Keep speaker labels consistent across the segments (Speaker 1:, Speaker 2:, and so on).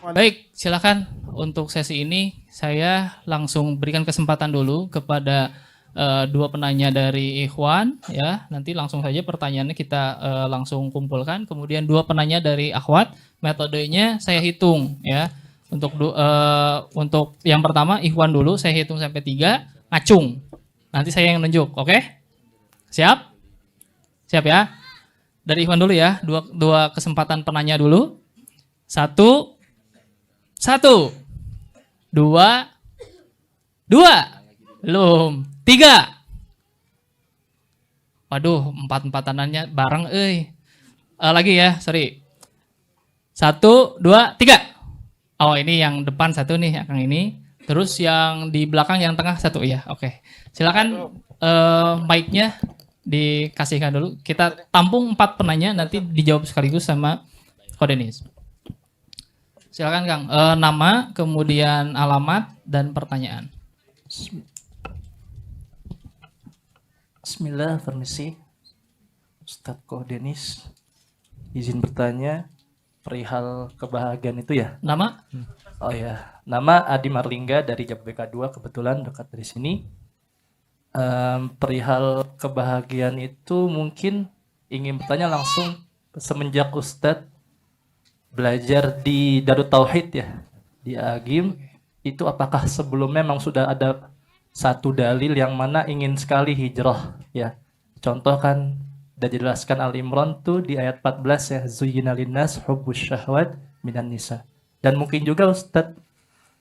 Speaker 1: Baik, silakan untuk sesi ini saya langsung berikan kesempatan dulu kepada dua penanya dari Ikhwan ya. Nanti langsung saja pertanyaannya kita langsung kumpulkan. Kemudian dua penanya dari Akhwat, metodenya saya hitung ya. Untuk yang pertama Ikhwan dulu, saya hitung sampai 3, ngacung. Nanti saya yang nunjuk, oke? Siap? Siap ya? Dari Ikhwan dulu ya, dua kesempatan penanya dulu. Satu, dua, belum, 3. Waduh, empat-empatanannya bareng, lagi ya, sorry. 1, 2, 3. Oh, ini yang depan satu nih, yang ini. Terus yang di belakang, yang tengah satu ya, oke. Silakan mic-nya dikasihkan dulu. Kita tampung 4 penanya, nanti dijawab sekaligus sama Kodenis. Silakan Kang, nama, kemudian alamat dan pertanyaan.
Speaker 2: Bismillah, permisi. Ustadz Kodenis, izin bertanya perihal kebahagiaan itu ya?
Speaker 1: Nama?
Speaker 2: Oh ya, nama Adi Marlingga dari Jababeka 2, kebetulan dekat dari sini. Perihal kebahagiaan itu mungkin ingin bertanya langsung semenjak Ustadz belajar di Darut Tauhid ya, di Agim, itu apakah sebelumnya memang sudah ada satu dalil yang mana ingin sekali hijrah ya? Contoh kan udah dijelaskan Al-Imran tuh di ayat 14 ya, zuyyina linnas hubbus syahwat minan nisa. Dan mungkin juga Ustadz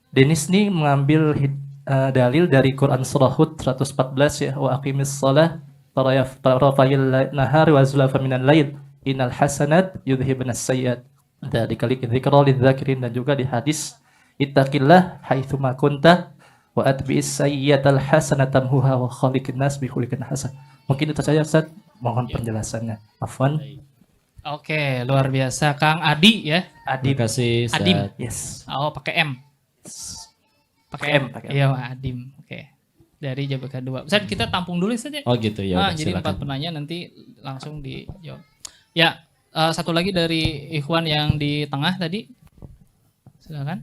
Speaker 2: Denis nih mengambil dalil dari Quran surah Hud 114 ya, wa aqimis shalah tarafayil nahari wa zulafa minal lail innal hasanat yudhibnas sayyiat. Dari kali dzikra lidzakirin, dan juga di hadis ittaqillah haitsuma kunta wa atbi'is sayyi'atal hasanata tamhuha wa khaliqin nas bi khuliqin hasan. Mungkin itu saja Ustaz, mohon penjelasannya. Afwan.
Speaker 1: Oke, luar biasa Kang Adi ya.
Speaker 2: Adim.
Speaker 3: Terima kasih Ustaz.
Speaker 1: Adim.
Speaker 2: Yes.
Speaker 1: Oh, pakai M. Pakai M. Iya, Adim. Oke. Dari Jababeka 2. Ustaz, kita tampung dulu saja.
Speaker 3: Oh gitu ya.
Speaker 1: Jadi 4 penanya nanti langsung dijawab. Ya, satu lagi dari Ikhwan yang di tengah tadi. Silakan.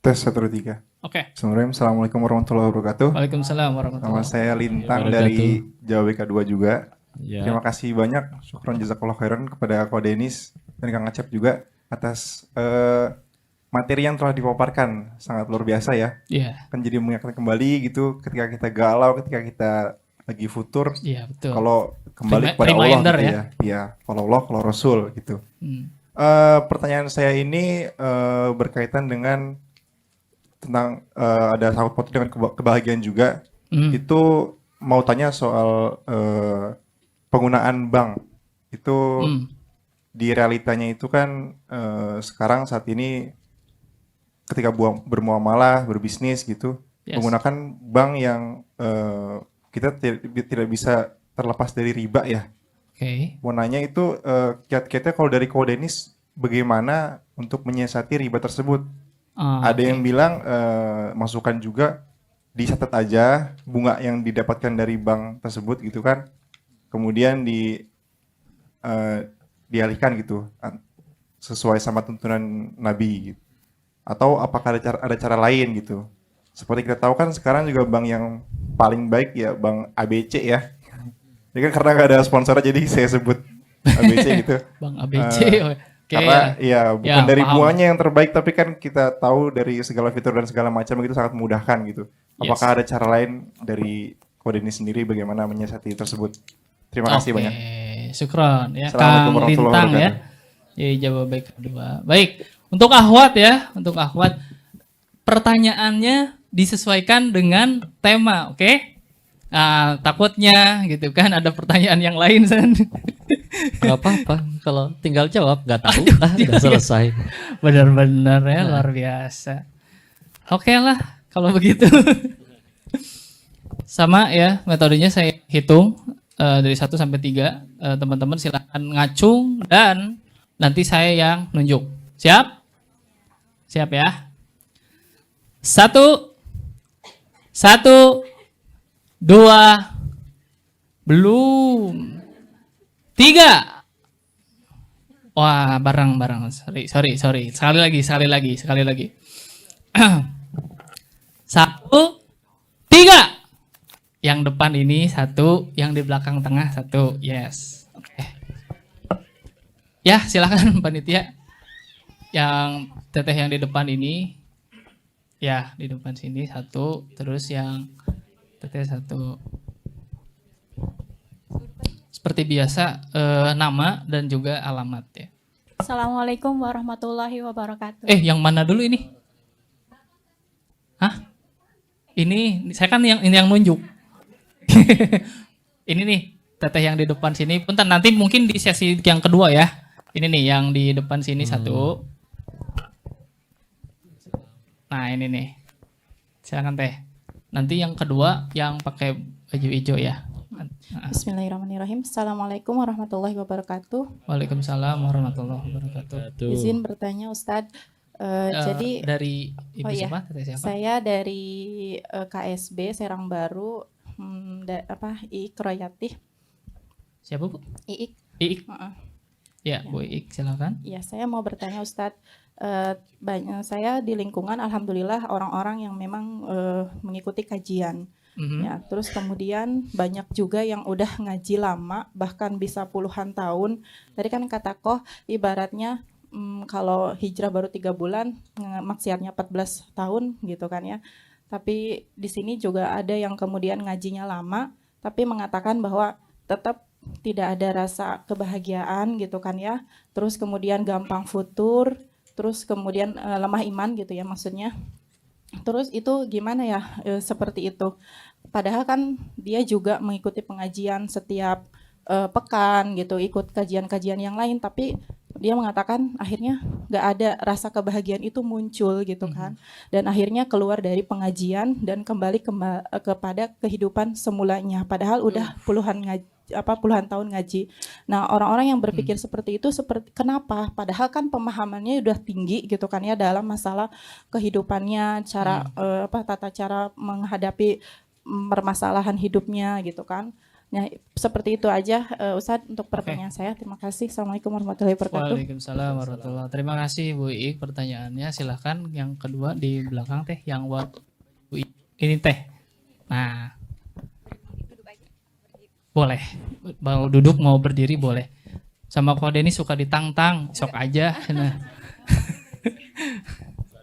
Speaker 4: Tes 1, 2, 3.
Speaker 1: Oke.
Speaker 4: Assalamualaikum warahmatullahi wabarakatuh.
Speaker 1: Waalaikumsalam warahmatullahi
Speaker 4: Nama saya Lintang
Speaker 3: Wabarakatuh.
Speaker 4: dari Jababeka 2 juga.
Speaker 3: Ya.
Speaker 4: Terima kasih banyak, syukron jazakallah khairan kepada Ko Denis dan Kang Acep juga atas materi yang telah dipaparkan, sangat luar biasa ya.
Speaker 1: Iya.
Speaker 4: Kan jadi mengingatkan kembali gitu ketika kita galau, ketika kita lagi futur,
Speaker 1: Iya, betul.
Speaker 4: kalau kembali kepada Allah
Speaker 1: Reminder
Speaker 4: gitu
Speaker 1: ya.
Speaker 4: ya. Iya, kalau Allah, kalau Rasul gitu. Pertanyaan saya ini berkaitan dengan tentang ada sangkut paut dengan kebahagiaan juga. Itu mau tanya soal penggunaan bank. Itu di realitanya itu kan sekarang saat ini ketika bermuamalah, berbisnis gitu, menggunakan bank yang kita tidak bisa terlepas dari riba ya.
Speaker 1: Oke.
Speaker 4: Mau nanya itu kiat-kiatnya kalau dari Ko Denis bagaimana untuk menyiasati riba tersebut? Ada yang bilang masukkan juga dicatat aja bunga yang didapatkan dari bank tersebut gitu kan, kemudian dialihkan gitu sesuai sama tuntunan Nabi gitu. Atau apakah ada cara lain gitu? Seperti kita tahu kan sekarang juga bank yang paling baik ya bank ABC ya. Ini kan karena nggak ada sponsor jadi saya sebut ABC gitu.
Speaker 1: Bang ABC.
Speaker 4: Karena ya bukan dari
Speaker 1: paham.
Speaker 4: bunganya yang terbaik, tapi kan kita tahu dari segala fitur dan segala macam itu sangat memudahkan gitu. Apakah ada cara lain dari Ko Denis sendiri bagaimana menyiasati tersebut? Terima kasih banyak.
Speaker 1: Syukron ya.
Speaker 4: Assalamualaikum
Speaker 1: Kang
Speaker 4: warahmatullahi
Speaker 1: Lintang ya.
Speaker 4: wabarakatuh.
Speaker 1: Jababeka 2. Baik, untuk Akhwat ya, untuk Akhwat pertanyaannya disesuaikan dengan tema, oke? Nah, takutnya gitu kan ada pertanyaan yang lain San.
Speaker 3: Gak apa-apa, kalau tinggal jawab gak tahu, udah
Speaker 1: iya.
Speaker 3: selesai.
Speaker 1: Benar-benar ya, luar biasa. Oke lah kalau begitu. Sama ya, metodenya saya hitung dari 1 sampai 3. Teman-teman silakan ngacung dan nanti saya yang nunjuk. Siap? Siap ya. 1, 2, belum, 3, Wah, bareng. Sorry. Sekali lagi. 1, 3. Yang depan ini 1, yang di belakang tengah 1. Yes. Oke. Ya, silakan panitia. Yang teteh yang di depan ini, ya di depan sini 1, terus yang teteh 1. Seperti biasa, nama dan juga alamat ya.
Speaker 5: Assalamualaikum warahmatullahi wabarakatuh.
Speaker 1: Yang mana dulu ini? Hah? Ini saya kan yang nunjuk. Ini nih, teteh yang di depan sini. Bentar, nanti mungkin di sesi yang kedua ya. Ini nih yang di depan sini 1. Nah, ini nih. Silakan teh. Nanti yang kedua yang pakai baju hijau ya.
Speaker 5: Bismillahirrahmanirrahim. Assalamualaikum warahmatullahi wabarakatuh.
Speaker 1: Waalaikumsalam warahmatullahi wabarakatuh.
Speaker 5: Izin bertanya Ustadz. Jadi
Speaker 1: dari ibu
Speaker 5: oh iya,
Speaker 1: siapa? Teteh siapa?
Speaker 5: saya dari KSB Serang Baru, Iik Royati.
Speaker 1: Siapa Bu?
Speaker 5: Iik.
Speaker 1: Iik. Ya, Bu Iik, silakan.
Speaker 5: Ya, saya mau bertanya Ustadz. Saya di lingkungan alhamdulillah orang-orang yang memang mengikuti kajian. Ya, terus kemudian banyak juga yang udah ngaji lama, bahkan bisa puluhan tahun. Tadi kan kata Koh, ibaratnya kalau hijrah baru 3 bulan, maksiatnya 14 tahun gitu kan ya. Tapi di sini juga ada yang kemudian ngajinya lama, tapi mengatakan bahwa tetap tidak ada rasa kebahagiaan gitu kan ya. Terus kemudian gampang futur, terus kemudian lemah iman gitu ya maksudnya. Terus itu gimana ya seperti itu. Padahal kan dia juga mengikuti pengajian setiap pekan gitu, ikut kajian-kajian yang lain, tapi dia mengatakan akhirnya nggak ada rasa kebahagiaan itu muncul gitu kan. Dan akhirnya keluar dari pengajian dan kembali kepada kehidupan semulanya. Padahal udah puluhan tahun ngaji. Nah, orang-orang yang berpikir seperti itu kenapa? Padahal kan pemahamannya udah tinggi gitu kan ya dalam masalah kehidupannya, cara tata cara menghadapi permasalahan hidupnya gitu kan. Nah, seperti itu aja Ustadz untuk pertanyaan saya. Terima kasih. Assalamualaikum warahmatullahi wabarakatuh.
Speaker 1: Waalaikumsalam warahmatullahi. Terima kasih Bu Iik pertanyaannya. Silahkan yang kedua di belakang teh, yang Bu Iik. Ini teh. Nah, boleh. Mau duduk mau berdiri boleh. Sama Ko Denny suka ditantang, sok aja. Nah.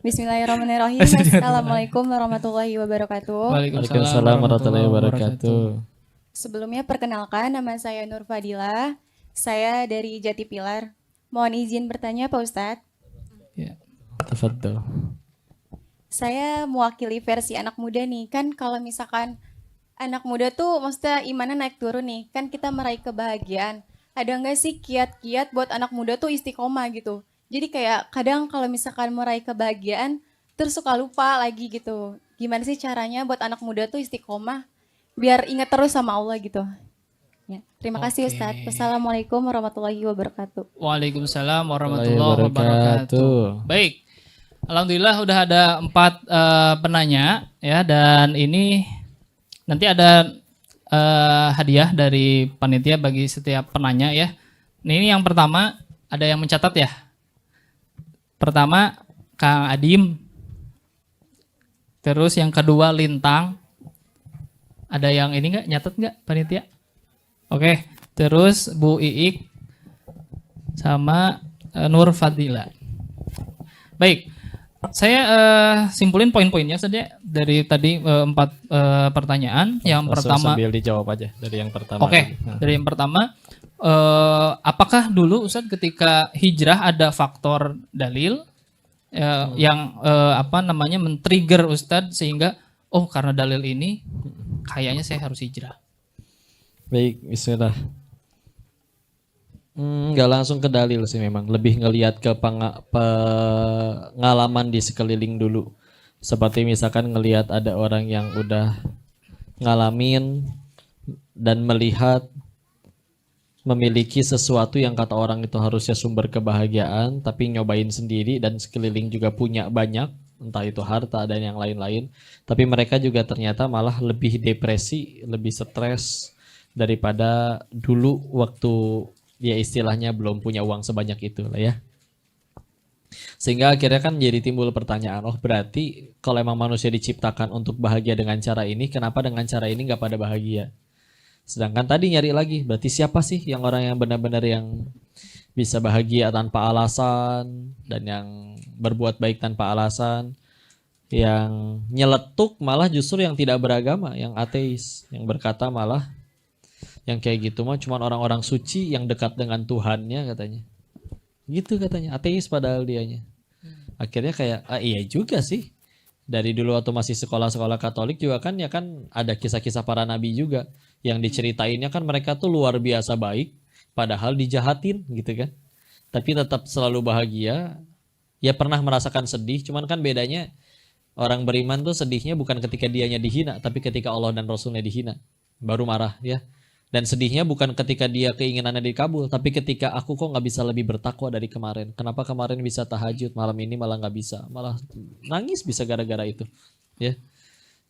Speaker 5: Bismillahirrahmanirrahim. Assalamualaikum warahmatullahi wabarakatuh.
Speaker 3: Waalaikumsalam warahmatullahi wabarakatuh.
Speaker 5: Sebelumnya perkenalkan, nama saya Nur Fadila. Saya dari Jati Pilar. Mohon izin bertanya Pak Ustadz.
Speaker 1: Ya.
Speaker 3: Tafadhol.
Speaker 5: Saya mewakili versi anak muda nih. Kan kalau misalkan anak muda tuh maksudnya imannya naik turun nih. Kan kita meraih kebahagiaan. Ada nggak sih kiat-kiat buat anak muda tuh istiqomah gitu? Jadi kayak kadang kalau misalkan meraih kebahagiaan terus suka lupa lagi gitu. Gimana sih caranya buat anak muda tuh istiqomah biar ingat terus sama Allah gitu. Ya, terima kasih Ustadz. Wassalamualaikum warahmatullahi wabarakatuh.
Speaker 1: Waalaikumsalam warahmatullahi wabarakatuh. Baik, alhamdulillah udah ada 4 penanya ya, dan ini nanti ada hadiah dari panitia bagi setiap penanya ya. Ini yang pertama ada yang mencatat ya. Pertama Kang Adim, terus yang kedua Lintang. Ada yang ini nggak, nyatet nggak panitia? Oke, terus Bu Iik sama Nur Fadila. Baik, saya simpulin poin-poinnya saja dari tadi 4 pertanyaan. Yang pertama
Speaker 3: sambil dijawab aja dari yang pertama.
Speaker 1: Oke, dari yang pertama, apakah dulu Ustadz ketika hijrah ada faktor dalil yang men-trigger Ustadz sehingga karena dalil ini kayaknya saya harus hijrah.
Speaker 3: Baik, bismillah. Nggak langsung ke dalil sih, memang lebih ngelihat ke pengalaman di sekeliling dulu. Seperti misalkan ngelihat ada orang yang udah ngalamin dan melihat memiliki sesuatu yang kata orang itu harusnya sumber kebahagiaan, tapi nyobain sendiri dan sekeliling juga punya banyak, entah itu harta dan yang lain-lain, tapi mereka juga ternyata malah lebih depresi, lebih stres daripada dulu waktu ya istilahnya belum punya uang sebanyak itu lah ya. Sehingga akhirnya kan jadi timbul pertanyaan, oh berarti kalau emang manusia diciptakan untuk bahagia dengan cara ini, kenapa dengan cara ini nggak pada bahagia? Sedangkan tadi nyari lagi, berarti siapa sih yang orang yang benar-benar yang bisa bahagia tanpa alasan dan yang berbuat baik tanpa alasan, yang nyeletuk malah justru yang tidak beragama, yang ateis, yang berkata malah yang kayak gitu mah cuma orang-orang suci yang dekat dengan Tuhannya katanya. Gitu katanya, ateis padahal dianya. Akhirnya kayak, iya juga sih. Dari dulu waktu masih sekolah-sekolah Katolik juga kan ya kan ada kisah-kisah para nabi juga. Yang diceritainnya kan mereka tuh luar biasa baik, padahal dijahatin gitu kan. Tapi tetap selalu bahagia. Ya pernah merasakan sedih, cuman kan bedanya orang beriman tuh sedihnya bukan ketika dianya dihina, tapi ketika Allah dan Rasulnya dihina. Baru marah ya. Dan sedihnya bukan ketika dia keinginannya dikabul, tapi ketika aku kok nggak bisa lebih bertakwa dari kemarin. Kenapa kemarin bisa tahajud, malam ini malah nggak bisa, malah nangis bisa gara-gara itu, ya.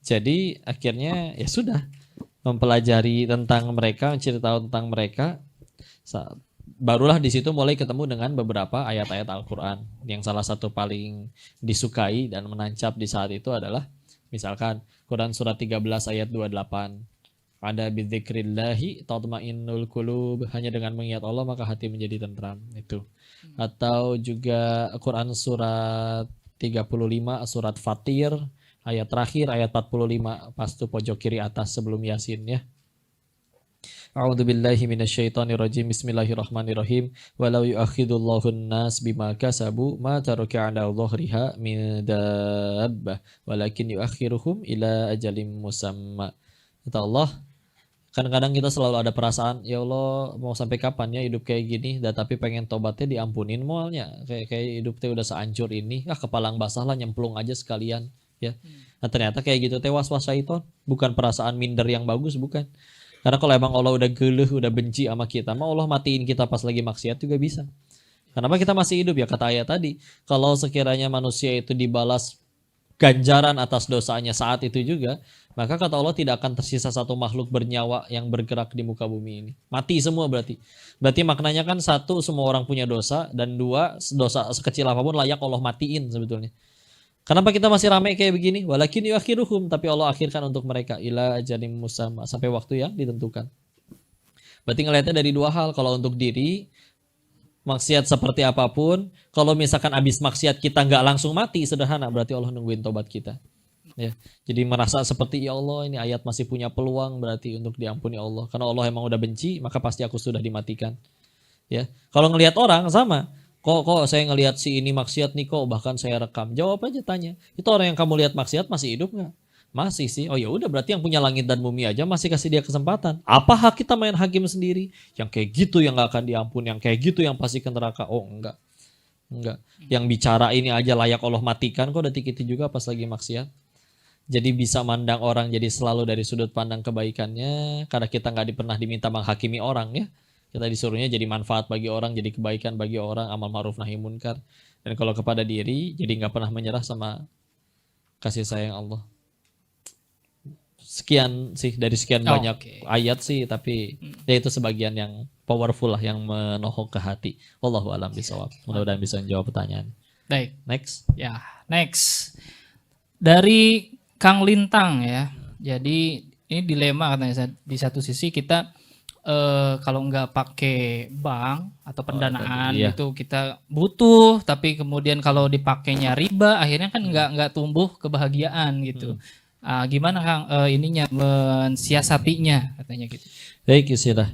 Speaker 3: Jadi akhirnya ya sudah mempelajari tentang mereka, menceritakan tentang mereka. Barulah di situ mulai ketemu dengan beberapa ayat-ayat Al-Quran. Yang salah satu paling disukai dan menancap di saat itu adalah misalkan Quran surat 13 ayat 28. Ada bidzikrillahi tatmainnul qulub, hanya dengan mengingat Allah maka hati menjadi tentram itu. Atau juga Quran surat 35 surat Fatir ayat terakhir ayat 45 pas tu pojok kiri atas sebelum Yasin ya. A'udzubillahi minasyaitonirrajim. Bismillahirrahmanirrahim. Walau yu'akhidullahu an-nas bima kasabu ma taraka 'ala dhahriha min dabbah walakin yu'akhiruhum ila ajalin musamma. Kata Allah, kadang-kadang kita selalu ada perasaan, ya Allah mau sampai kapan ya hidup kayak gini, tapi pengen tobatnya diampunin mualnya, kayak hidupnya udah sehancur ini, kepalang basah lah nyemplung aja sekalian ya. Nah ternyata kayak gitu was-was syaiton, bukan perasaan minder yang bagus, bukan. Karena kalau emang Allah udah geluh, udah benci sama kita, mau Allah matiin kita pas lagi maksiat juga bisa. Kenapa kita masih hidup ya, kata ayat tadi, kalau sekiranya manusia itu dibalas ganjaran atas dosanya saat itu juga, maka kata Allah tidak akan tersisa satu makhluk bernyawa yang bergerak di muka bumi ini. Mati semua berarti. Berarti maknanya kan satu, semua orang punya dosa, dan dua, dosa sekecil apapun layak Allah matiin sebetulnya. Kenapa kita masih ramai kayak begini? Walakin yuakhiruhum, tapi Allah akhirkan untuk mereka ila ajalin musamma, sampai waktu yang ditentukan. Berarti ngelihatnya dari dua hal. Kalau untuk diri, maksiat seperti apapun, kalau misalkan abis maksiat kita nggak langsung mati, sederhana, berarti Allah nungguin tobat kita. Ya, jadi merasa seperti ya Allah ini ayat masih punya peluang berarti untuk diampuni Allah. Karena Allah emang udah benci, maka pasti aku sudah dimatikan. Ya, kalau ngelihat orang sama, kok saya ngelihat si ini maksiat nih kok, bahkan saya rekam. Jawab aja tanya, itu orang yang kamu lihat maksiat masih hidup nggak? Masih sih. Oh ya udah, berarti yang punya langit dan bumi aja masih kasih dia kesempatan. Apa hak kita main hakim sendiri? Yang kayak gitu yang nggak akan diampuni, yang kayak gitu yang pasti ke neraka. Oh enggak. Yang bicara ini aja layak Allah matikan, kok detik itu juga pas lagi maksiat. Jadi bisa mandang orang jadi selalu dari sudut pandang kebaikannya, karena kita nggak pernah diminta menghakimi orang ya. Kita disuruhnya jadi manfaat bagi orang, jadi kebaikan bagi orang, amal ma'ruf nahi munkar. Dan kalau kepada diri, jadi nggak pernah menyerah sama kasih sayang Allah. Sekian sih dari sekian banyak ayat sih, tapi ya itu sebagian yang powerful lah, yang menohok ke hati. Wallahu a'lam bishawab. Mudah-mudahan bisa menjawab pertanyaan.
Speaker 1: Baik.
Speaker 3: Next.
Speaker 1: Ya, next. Dari Kang Lintang ya. Jadi ini dilema katanya, di satu sisi kita kalau nggak pakai bank atau pendanaan itu kita butuh, tapi kemudian kalau dipakainya riba, akhirnya kan nggak tumbuh kebahagiaan gitu. Gimana Kang ininya mensiasatinya katanya gitu.
Speaker 3: Baik, istilah.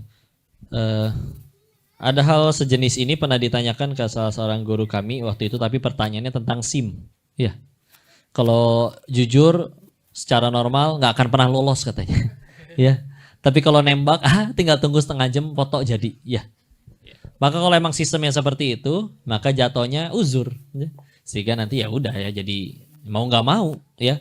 Speaker 3: Ada hal sejenis ini pernah ditanyakan ke salah seorang guru kami waktu itu, tapi pertanyaannya tentang SIM. Ya. Kalau jujur secara normal nggak akan pernah lolos katanya. Ya. Tapi kalau nembak tinggal tunggu setengah jam foto jadi. Ya. Maka kalau emang sistemnya seperti itu, maka jatuhnya uzur. Ya. Sehingga nanti ya udah ya jadi mau nggak mau ya.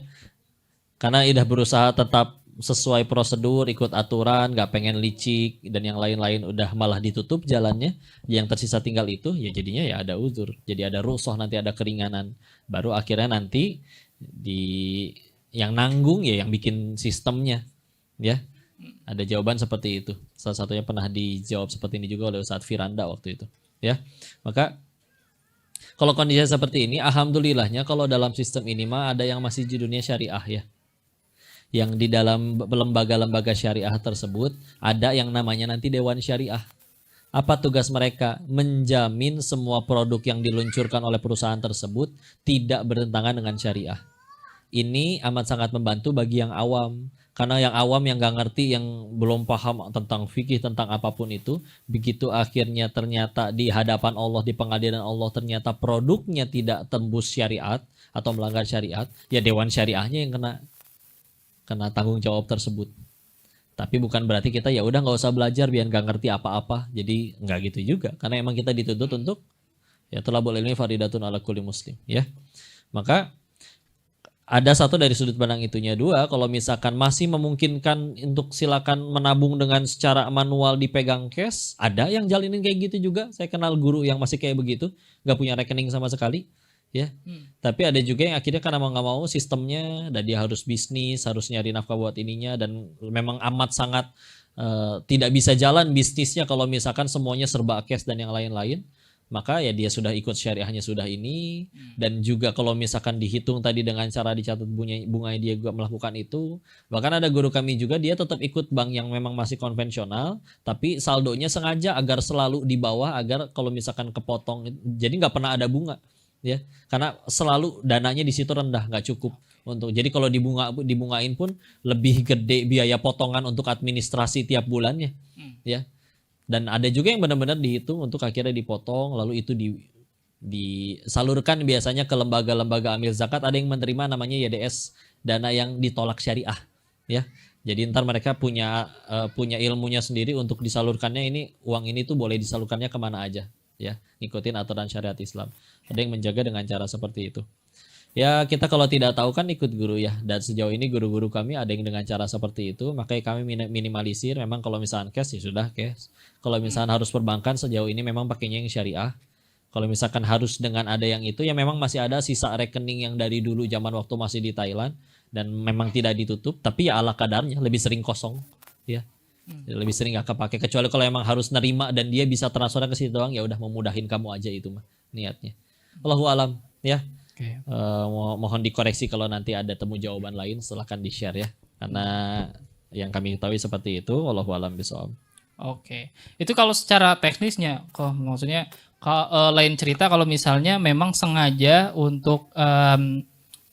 Speaker 3: Karena udah berusaha tetap sesuai prosedur, ikut aturan, nggak pengen licik dan yang lain-lain udah malah ditutup jalannya. Yang tersisa tinggal itu ya jadinya ya ada uzur. Jadi ada rusuh, nanti ada keringanan. Baru akhirnya nanti di yang nanggung ya yang bikin sistemnya ya. Ada jawaban seperti itu. Salah satunya pernah dijawab seperti ini juga oleh Ustadz Firanda waktu itu. Ya, maka kalau kondisi seperti ini, alhamdulillahnya kalau dalam sistem ini mah ada yang masih di dunia syariah ya. Yang di dalam lembaga-lembaga syariah tersebut ada yang namanya nanti Dewan Syariah. Apa tugas mereka? Menjamin semua produk yang diluncurkan oleh perusahaan tersebut tidak bertentangan dengan syariah. Ini amat sangat membantu bagi yang awam. Karena yang awam yang gak ngerti, yang belum paham tentang fikih, tentang apapun itu, begitu akhirnya ternyata di hadapan Allah, di pengadilan Allah, ternyata produknya tidak tembus syariat atau melanggar syariat, ya Dewan Syariahnya yang kena tanggung jawab tersebut. Tapi bukan berarti kita ya udah nggak usah belajar biar nggak ngerti apa-apa. Jadi nggak gitu juga. Karena emang kita dituntut untuk ya thalabul ilmi faridatun ala kulli muslim. Ya, maka ada satu dari sudut pandang itunya. Dua, kalau misalkan masih memungkinkan untuk silakan menabung dengan secara manual dipegang cash, ada yang jalinin kayak gitu juga. Saya kenal guru yang masih kayak begitu, nggak punya rekening sama sekali. Ya, tapi ada juga yang akhirnya karena mau nggak mau sistemnya, dan dia harus bisnis, harus nyari nafkah buat ininya, dan memang amat sangat tidak bisa jalan bisnisnya kalau misalkan semuanya serba cash dan yang lain-lain. Maka ya dia sudah ikut syariahnya sudah ini, dan juga kalau misalkan dihitung tadi dengan cara dicatat bunganya dia juga melakukan itu. Bahkan ada guru kami juga dia tetap ikut bank yang memang masih konvensional, tapi saldonya sengaja agar selalu di bawah, agar kalau misalkan kepotong jadi nggak pernah ada bunga. Ya, karena selalu dananya di situ rendah, nggak cukup untuk. Jadi kalau dibungain pun lebih gede biaya potongan untuk administrasi tiap bulannya, ya. Dan ada juga yang benar-benar dihitung untuk akhirnya dipotong, lalu itu disalurkan biasanya ke lembaga-lembaga amil zakat. Ada yang menerima namanya YDS, dana yang ditolak syariah, ya. Jadi ntar mereka punya ilmunya sendiri untuk disalurkannya, ini uang ini tuh boleh disalurkannya kemana aja. Ya, ngikutin aturan syariat Islam. Ada yang menjaga dengan cara seperti itu. Ya, kita kalau tidak tahu kan ikut guru ya. Dan sejauh ini guru-guru kami ada yang dengan cara seperti itu. Makanya kami minimalisir. Memang kalau misalkan cash ya sudah cash. Kalau misalkan harus perbankan sejauh ini memang pakainya yang syariah. Kalau misalkan harus dengan ada yang itu, ya memang masih ada sisa rekening yang dari dulu zaman waktu masih di Thailand dan memang tidak ditutup. Tapi ya ala kadarnya lebih sering kosong. Ya. Lebih sering gak kepake, kecuali kalau emang harus nerima dan dia bisa transfer ke situ doang, ya udah memudahin kamu aja itu mah niatnya. Allahu alam ya. Okay. Mohon dikoreksi kalau nanti ada temu jawaban lain, silahkan di share ya, karena yang kami ketahui seperti itu. Allahu alam bishawab.
Speaker 1: Oke, itu kalau secara teknisnya, kok maksudnya lain cerita kalau misalnya memang sengaja untuk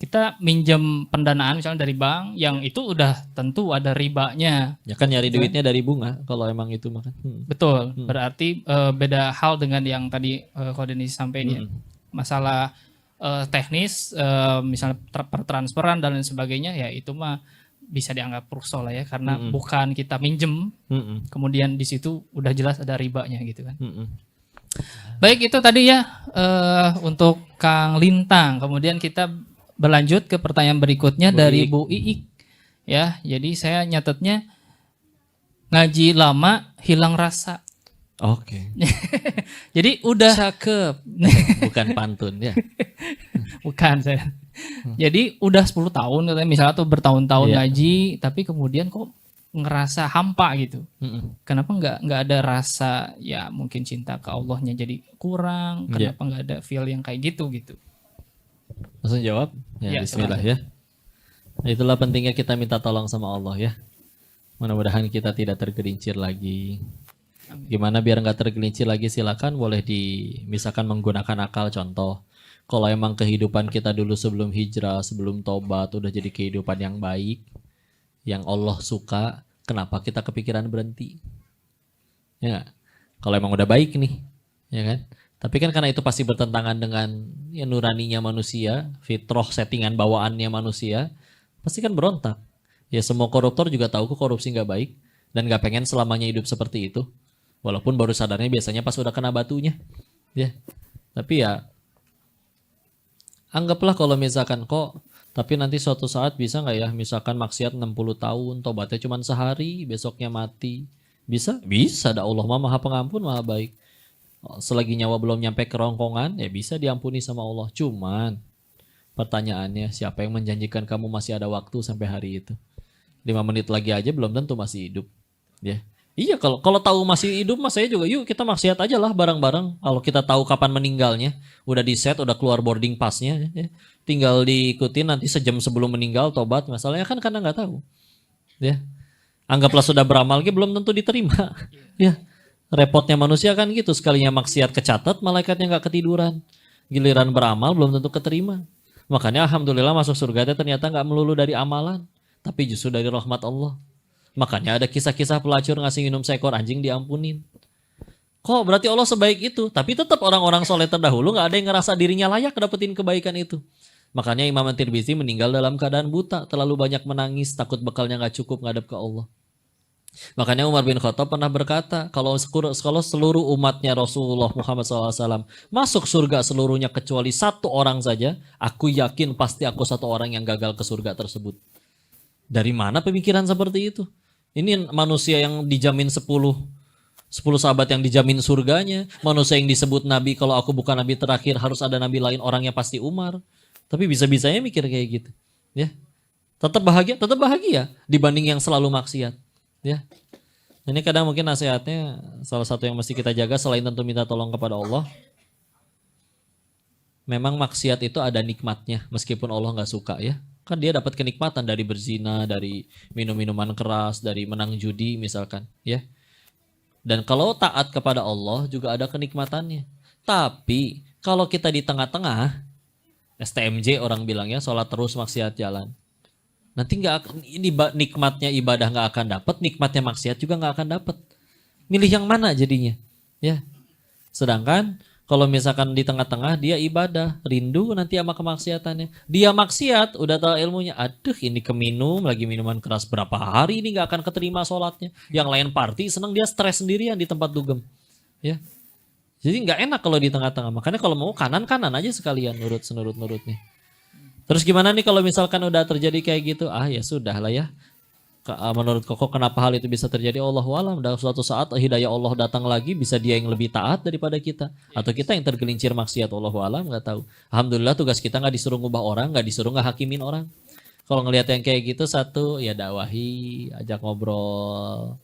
Speaker 1: kita minjem pendanaan misalnya dari bank yang itu udah tentu ada ribanya.
Speaker 3: Ya kan nyari duitnya dari bunga kalau emang itu makan.
Speaker 1: Betul. Berarti beda hal dengan yang tadi kalau Denis sampaikan ya. Masalah teknis misalnya pertransferan dan lain sebagainya ya itu mah bisa dianggap ruksho lah ya karena bukan kita minjem. Kemudian di situ udah jelas ada ribanya gitu kan. Baik, itu tadi ya untuk Kang Lintang. Kemudian kita berlanjut ke pertanyaan berikutnya dari Bu Iik. Ya, jadi saya nyatetnya ngaji lama hilang rasa.
Speaker 3: Oke.
Speaker 1: Jadi udah
Speaker 3: cakep. Bukan pantun ya.
Speaker 1: Bukan saya. Jadi udah 10 tahun katanya misalnya tuh bertahun-tahun ngaji, tapi kemudian kok ngerasa hampa gitu. Kenapa nggak ada rasa ya mungkin cinta ke Allahnya jadi kurang? Kenapa nggak ada feel yang kayak gitu?
Speaker 3: Langsung jawab? Ya, bismillah ya. Itulah pentingnya kita minta tolong sama Allah ya. Mudah-mudahan kita tidak tergelincir lagi. Gimana biar nggak tergelincir lagi, silakan boleh misalkan menggunakan akal. Contoh, kalau emang kehidupan kita dulu sebelum hijrah, sebelum tobat udah jadi kehidupan yang baik, yang Allah suka, kenapa kita kepikiran berhenti? Ya, kalau emang udah baik nih, ya kan? Tapi kan karena itu pasti bertentangan dengan ya nuraninya manusia, fitrah settingan bawaannya manusia, pasti kan berontak. Ya semua koruptor juga tahu kok korupsi nggak baik dan nggak pengen selamanya hidup seperti itu. Walaupun baru sadarnya biasanya pas udah kena batunya. Ya. Tapi ya anggaplah kalau misalkan kok tapi nanti suatu saat bisa nggak ya misalkan maksiat 60 tahun, tobatnya cuma sehari, besoknya mati. Bisa? Bisa, dah Allah Maha Pengampun, Maha Baik. Selagi nyawa belum nyampe kerongkongan, ya bisa diampuni sama Allah. Cuman pertanyaannya, siapa yang menjanjikan kamu masih ada waktu sampai hari itu? 5 menit lagi aja belum tentu masih hidup. Ya. Iya, kalau tahu masih hidup mas saya juga yuk kita maksiat aja lah bareng-bareng. Kalau kita tahu kapan meninggalnya, udah di set, udah keluar boarding passnya, ya. Tinggal diikutin nanti sejam sebelum meninggal tobat. Masalahnya kan karena nggak tahu. Ya. Anggaplah sudah beramal belum tentu diterima. Ya. Repotnya manusia kan gitu, sekalinya maksiat kecatat, malaikatnya nggak ketiduran. Giliran beramal belum tentu keterima. Makanya alhamdulillah masuk surga ternyata nggak melulu dari amalan, tapi justru dari rahmat Allah. Makanya ada kisah-kisah pelacur ngasih minum seekor anjing diampunin. Kok berarti Allah sebaik itu? Tapi tetap orang-orang soleh terdahulu nggak ada yang ngerasa dirinya layak dapetin kebaikan itu. Makanya Imam At-Tirmizi meninggal dalam keadaan buta, terlalu banyak menangis, takut bekalnya nggak cukup ngadep ke Allah. Makanya Umar bin Khattab pernah berkata, kalau seluruh umatnya Rasulullah Muhammad SAW masuk surga seluruhnya kecuali 1 orang saja, aku yakin pasti aku 1 orang yang gagal ke surga tersebut. Dari mana pemikiran seperti itu? Ini manusia yang dijamin 10 sahabat yang dijamin surganya, manusia yang disebut nabi, kalau aku bukan nabi terakhir harus ada nabi lain, orangnya pasti Umar. Tapi bisa-bisanya mikir kayak gitu. Ya. Tetap bahagia dibanding yang selalu maksiat. Ya. Ini kadang mungkin nasihatnya salah satu yang mesti kita jaga selain tentu minta tolong kepada Allah. Memang maksiat itu ada nikmatnya meskipun Allah nggak suka ya. Kan dia dapat kenikmatan dari berzina, dari minum-minuman keras, dari menang judi misalkan, ya. Dan kalau taat kepada Allah juga ada kenikmatannya. Tapi kalau kita di tengah-tengah, STMJ orang bilangnya, sholat terus maksiat jalan. Nanti nikmatnya ibadah nggak akan dapat, nikmatnya maksiat juga nggak akan dapat. Milih yang mana jadinya, ya. Sedangkan kalau misalkan di tengah-tengah dia ibadah, rindu nanti sama kemaksiatannya. Dia maksiat, udah tahu ilmunya. Aduh ini keminum, lagi minuman keras berapa hari ini gak akan keterima sholatnya. Yang lain party, senang dia stres sendirian di tempat dugem. Ya. Jadi gak enak kalau di tengah-tengah. Makanya kalau mau kanan-kanan aja sekalian nurut-nurutnya. Terus gimana nih kalau misalkan udah terjadi kayak gitu? Ah ya sudah lah ya. Menurut Koko kenapa hal itu bisa terjadi? Allahu a'lam. Dan suatu saat hidayah Allah datang lagi, bisa dia yang lebih taat daripada kita, atau kita yang tergelincir maksiat. Allahu a'lam, nggak tahu. Alhamdulillah tugas kita nggak disuruh ngubah orang, nggak disuruh nggak hakimin orang. Kalau ngelihat yang kayak gitu, satu ya dakwahi, ajak ngobrol.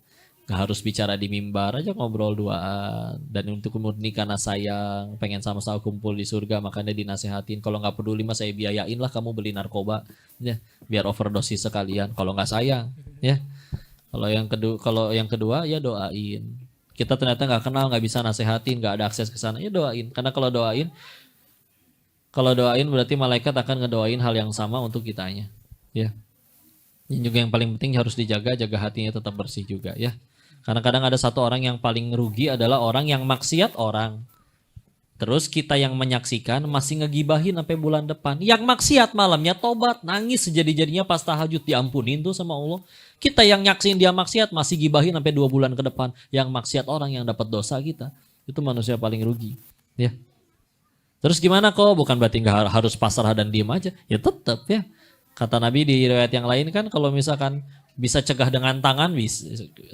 Speaker 3: Gak harus bicara di mimbar, aja ngobrol duaan. Dan untuk murni karena sayang, pengen sama-sama kumpul di surga, makanya dinasehatin. Kalau nggak peduli mah saya biayain lah kamu beli narkoba, ya, biar overdosis sekalian. Kalau nggak sayang, ya. Kalau yang kedua ya doain. Kita ternyata nggak kenal, nggak bisa nasehatin, nggak ada akses ke sana, ya doain. Karena kalau doain berarti malaikat akan ngedoain hal yang sama untuk kitanya, ya. Yang juga yang paling penting harus dijaga, jaga hatinya tetap bersih juga, ya. Karena kadang ada satu orang yang paling rugi adalah orang yang maksiat orang. Terus kita yang menyaksikan masih ngegibahin sampai bulan depan. Yang maksiat malamnya tobat, nangis sejadi-jadinya pas tahajud, diampunin tuh sama Allah. Kita yang nyaksin dia maksiat masih gibahin sampai 2 bulan ke depan. Yang maksiat orang yang dapat dosa kita. Itu manusia paling rugi. Ya. Terus gimana kok? Bukan berarti nggak harus pasrah dan diem aja. Ya tetap ya. Kata Nabi di riwayat yang lain kan kalau misalkan bisa cegah dengan tangan,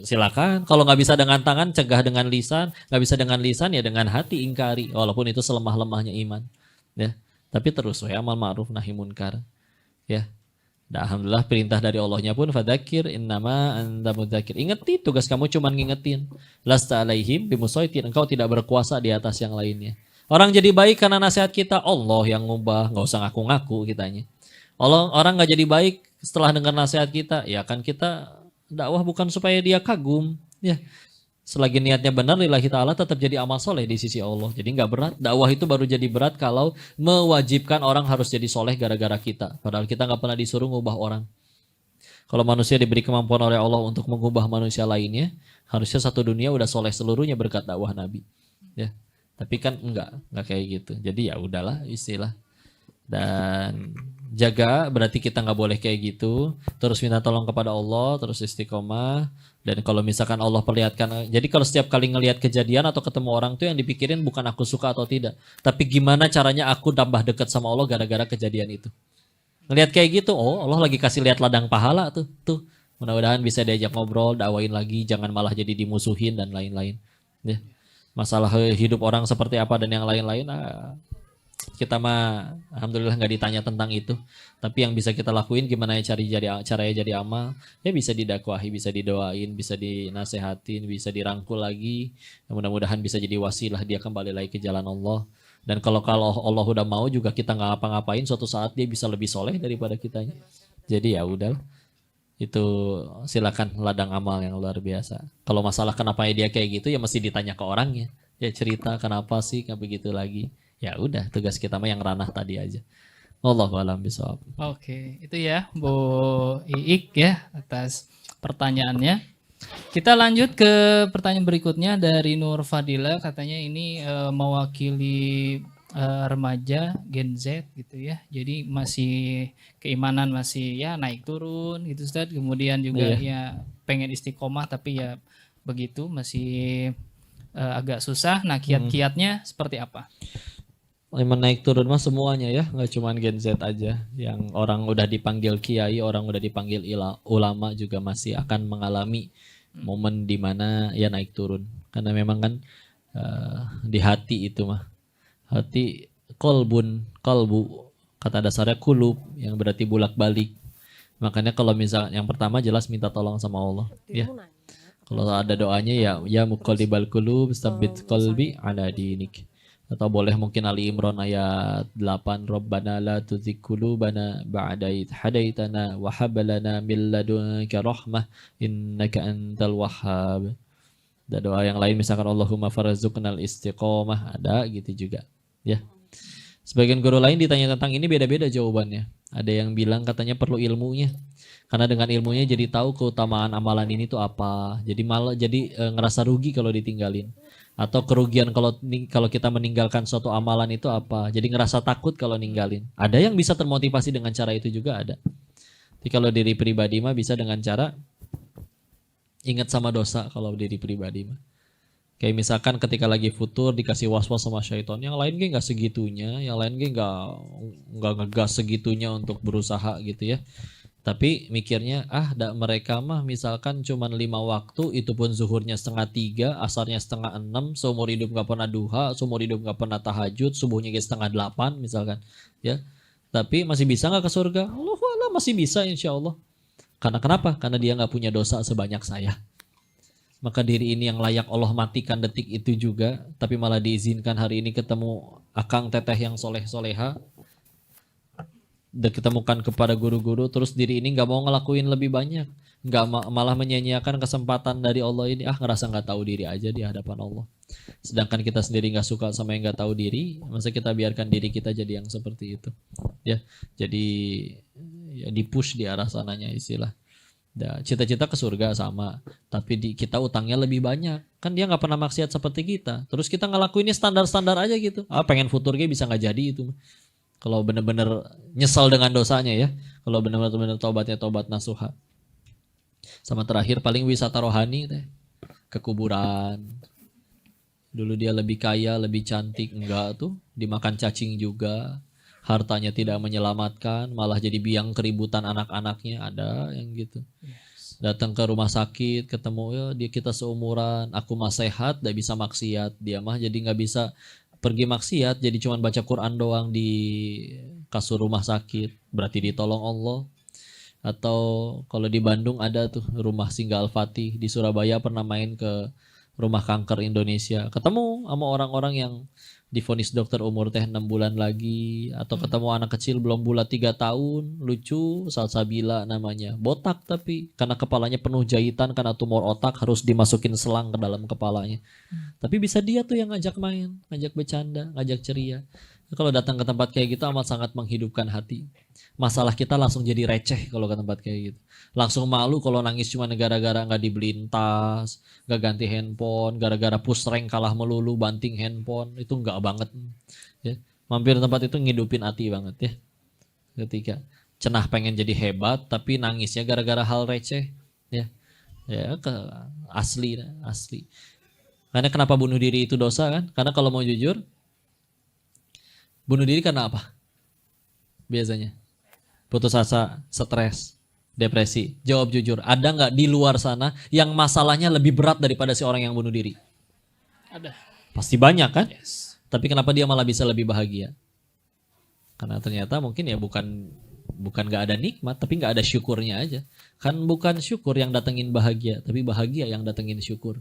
Speaker 3: silakan. Kalau nggak bisa dengan tangan, cegah dengan lisan. Nggak bisa dengan lisan, ya dengan hati ingkari. Walaupun itu selemah-lemahnya iman. Ya. Tapi terus ya amal ma'ruf nahi munkar. Ya. Dan alhamdulillah perintah dari Allahnya pun fadzakir innama anta mudzakir. Ingetin, tugas kamu cuma ngingetin. Lasta alaihim bimusaitir. Engkau tidak berkuasa di atas yang lainnya. Orang jadi baik karena nasihat kita, Allah yang ngubah, nggak usah ngaku-ngaku kitanya. Orang nggak jadi baik setelah dengar nasihat kita, ya kan kita dakwah bukan supaya dia kagum, ya. Selagi niatnya benar lillahi ta'ala tetap jadi amal soleh di sisi Allah. Jadi nggak berat. Dakwah itu baru jadi berat kalau mewajibkan orang harus jadi soleh gara-gara kita. Padahal kita nggak pernah disuruh ngubah orang. Kalau manusia diberi kemampuan oleh Allah untuk mengubah manusia lainnya, harusnya satu dunia udah soleh seluruhnya berkat dakwah Nabi. Ya. Tapi kan enggak kayak gitu. Jadi ya udahlah istilah. Dan jaga berarti kita nggak boleh kayak gitu. Terus minta tolong kepada Allah, terus istiqomah. Dan kalau misalkan Allah perlihatkan, jadi kalau setiap kali ngelihat kejadian atau ketemu orang tuh yang dipikirin bukan aku suka atau tidak, tapi gimana caranya aku tambah dekat sama Allah gara-gara kejadian itu. Ngelihat kayak gitu, oh Allah lagi kasih lihat ladang pahala tuh. Mudah-mudahan bisa diajak ngobrol, dakwain lagi, jangan malah jadi dimusuhin dan lain-lain. Ya. Masalah hidup orang seperti apa dan yang lain-lain, Kita mah alhamdulillah nggak ditanya tentang itu. Tapi yang bisa kita lakuin gimana ya caranya jadi amal? Ya bisa didakwahi, bisa didoain, bisa dinasehatin, bisa dirangkul lagi. Mudah-mudahan bisa jadi wasilah dia kembali lagi ke jalan Allah. Dan kalau Allah udah mau juga kita nggak ngapa-ngapain, suatu saat dia bisa lebih soleh daripada kitanya. Jadi ya udah, itu silakan ladang amal yang luar biasa. Kalau masalah kenapa dia kayak gitu ya mesti ditanya ke orangnya. Ya cerita kenapa sih kayak begitu lagi. Ya udah, tugas kita mah yang ranah tadi aja. Wallahu a'lam bishawab.
Speaker 1: Oke, itu ya Bu Iik ya atas pertanyaannya. Kita lanjut ke pertanyaan berikutnya dari Nur Fadila, katanya ini mewakili remaja Gen Z gitu ya. Jadi masih keimanan masih ya naik turun gitu Ustaz. Kemudian juga ya pengen istiqomah tapi ya begitu masih agak susah. Nah, kiat-kiatnya seperti apa?
Speaker 3: Emang naik turun mah semuanya ya, nggak cuma Gen Z aja. Yang orang udah dipanggil kiai, orang udah dipanggil ulama juga masih akan mengalami momen dimana ya naik turun. Karena memang kan di hati itu mah. Hati kolbu, kata dasarnya kulub, yang berarti bolak-balik. Makanya kalau misal yang pertama jelas minta tolong sama Allah. Ya. Kalau ada doanya ya muqallibal qulub, tsabbit qalbi ala dinik. Atau boleh mungkin Ali Imran ayat 8, Rabbana la tuzigh qulubana ba'da idh hadaitana wa hab lana min ladunka rahmah innaka antal wahhab. Ada doa yang lain misalkan Allahumma farzuqnal istiqomah, ada gitu juga ya. Sebagian guru lain ditanya tentang ini beda-beda jawabannya. Ada yang bilang katanya perlu ilmunya. Karena dengan ilmunya jadi tahu keutamaan amalan ini tuh apa. Jadi malah ngerasa rugi kalau ditinggalin. Atau kerugian kalau kita meninggalkan suatu amalan itu apa. Jadi ngerasa takut kalau ninggalin. Ada yang bisa termotivasi dengan cara itu juga ada. Tapi kalau diri pribadi mah bisa dengan cara ingat sama dosa kalau diri pribadi mah. Kayak misalkan ketika lagi futur dikasih was-was sama syaitan, yang lain nggak segitunya, yang lain nggak ngegas segitunya untuk berusaha gitu ya. Tapi mikirnya mereka mah misalkan cuman 5 waktu, itu pun zuhurnya 2:30, asarnya 5:30, seumur hidup nggak pernah duha, seumur hidup nggak pernah tahajud, subuhnya 7:30 misalkan ya. Tapi masih bisa nggak ke surga? Allah masih bisa insya Allah. Karena kenapa? Karena dia nggak punya dosa sebanyak saya. Maka diri ini yang layak Allah matikan detik itu juga, tapi malah diizinkan hari ini ketemu akang teteh yang soleh-soleha, dan ketemukan kepada guru-guru, terus diri ini nggak mau ngelakuin lebih banyak, malah menyia-nyiakan kesempatan dari Allah ini, ngerasa nggak tahu diri aja di hadapan Allah. Sedangkan kita sendiri nggak suka sama yang nggak tahu diri, masa kita biarkan diri kita jadi yang seperti itu, ya? Jadi ya dipush di arah sananya istilah. Cita-cita ke surga sama, tapi kita utangnya lebih banyak. Kan dia nggak pernah maksiat seperti kita. Terus kita ngelakuinnya standar-standar aja gitu. Pengen futurnya bisa nggak jadi itu. Kalau bener-bener nyesal dengan dosanya ya. Kalau bener-bener tobatnya tobat nasuha. Sama terakhir paling wisata rohani teh. Ke kuburan. Dulu dia lebih kaya, lebih cantik, enggak tuh. Dimakan cacing juga. Hartanya tidak menyelamatkan, malah jadi biang keributan anak-anaknya, ada yang gitu. Datang ke rumah sakit, ketemu ya dia kita seumuran, aku mah sehat, tidak bisa maksiat, dia mah jadi nggak bisa pergi maksiat, jadi cuma baca Quran doang di kasur rumah sakit, berarti ditolong Allah. Atau kalau di Bandung ada tuh rumah Singgah Al-Fatih, di Surabaya pernah main ke rumah kanker Indonesia, ketemu sama orang-orang yang divonis dokter umur 6 bulan lagi, atau ketemu anak kecil belum bulat 3 tahun, lucu, salsabila namanya, botak tapi karena kepalanya penuh jahitan karena tumor otak harus dimasukin selang ke dalam kepalanya. Tapi bisa dia tuh yang ngajak main, ngajak bercanda, ngajak ceria. Kalau datang ke tempat kayak gitu amat sangat menghidupkan hati. Masalah kita langsung jadi receh kalau ke tempat kayak gitu. Langsung malu kalau nangis cuma gara-gara nggak dibeliin tas, nggak ganti handphone, gara-gara push rank kalah melulu banting handphone, itu nggak banget. Ya. Mampir tempat itu ngidupin hati banget ya. Ketika cenah pengen jadi hebat tapi nangisnya gara-gara hal receh ya. Ya asli. Karena kenapa bunuh diri itu dosa kan? Karena kalau mau jujur, bunuh diri karena apa? Biasanya putus asa, stres, depresi. Jawab jujur, ada nggak di luar sana yang masalahnya lebih berat daripada si orang yang bunuh diri?
Speaker 1: Ada.
Speaker 3: Pasti banyak kan?
Speaker 1: Yes.
Speaker 3: Tapi kenapa dia malah bisa lebih bahagia? Karena ternyata mungkin ya bukan nggak ada nikmat, tapi nggak ada syukurnya aja. Kan bukan syukur yang datengin bahagia, tapi bahagia yang datengin syukur.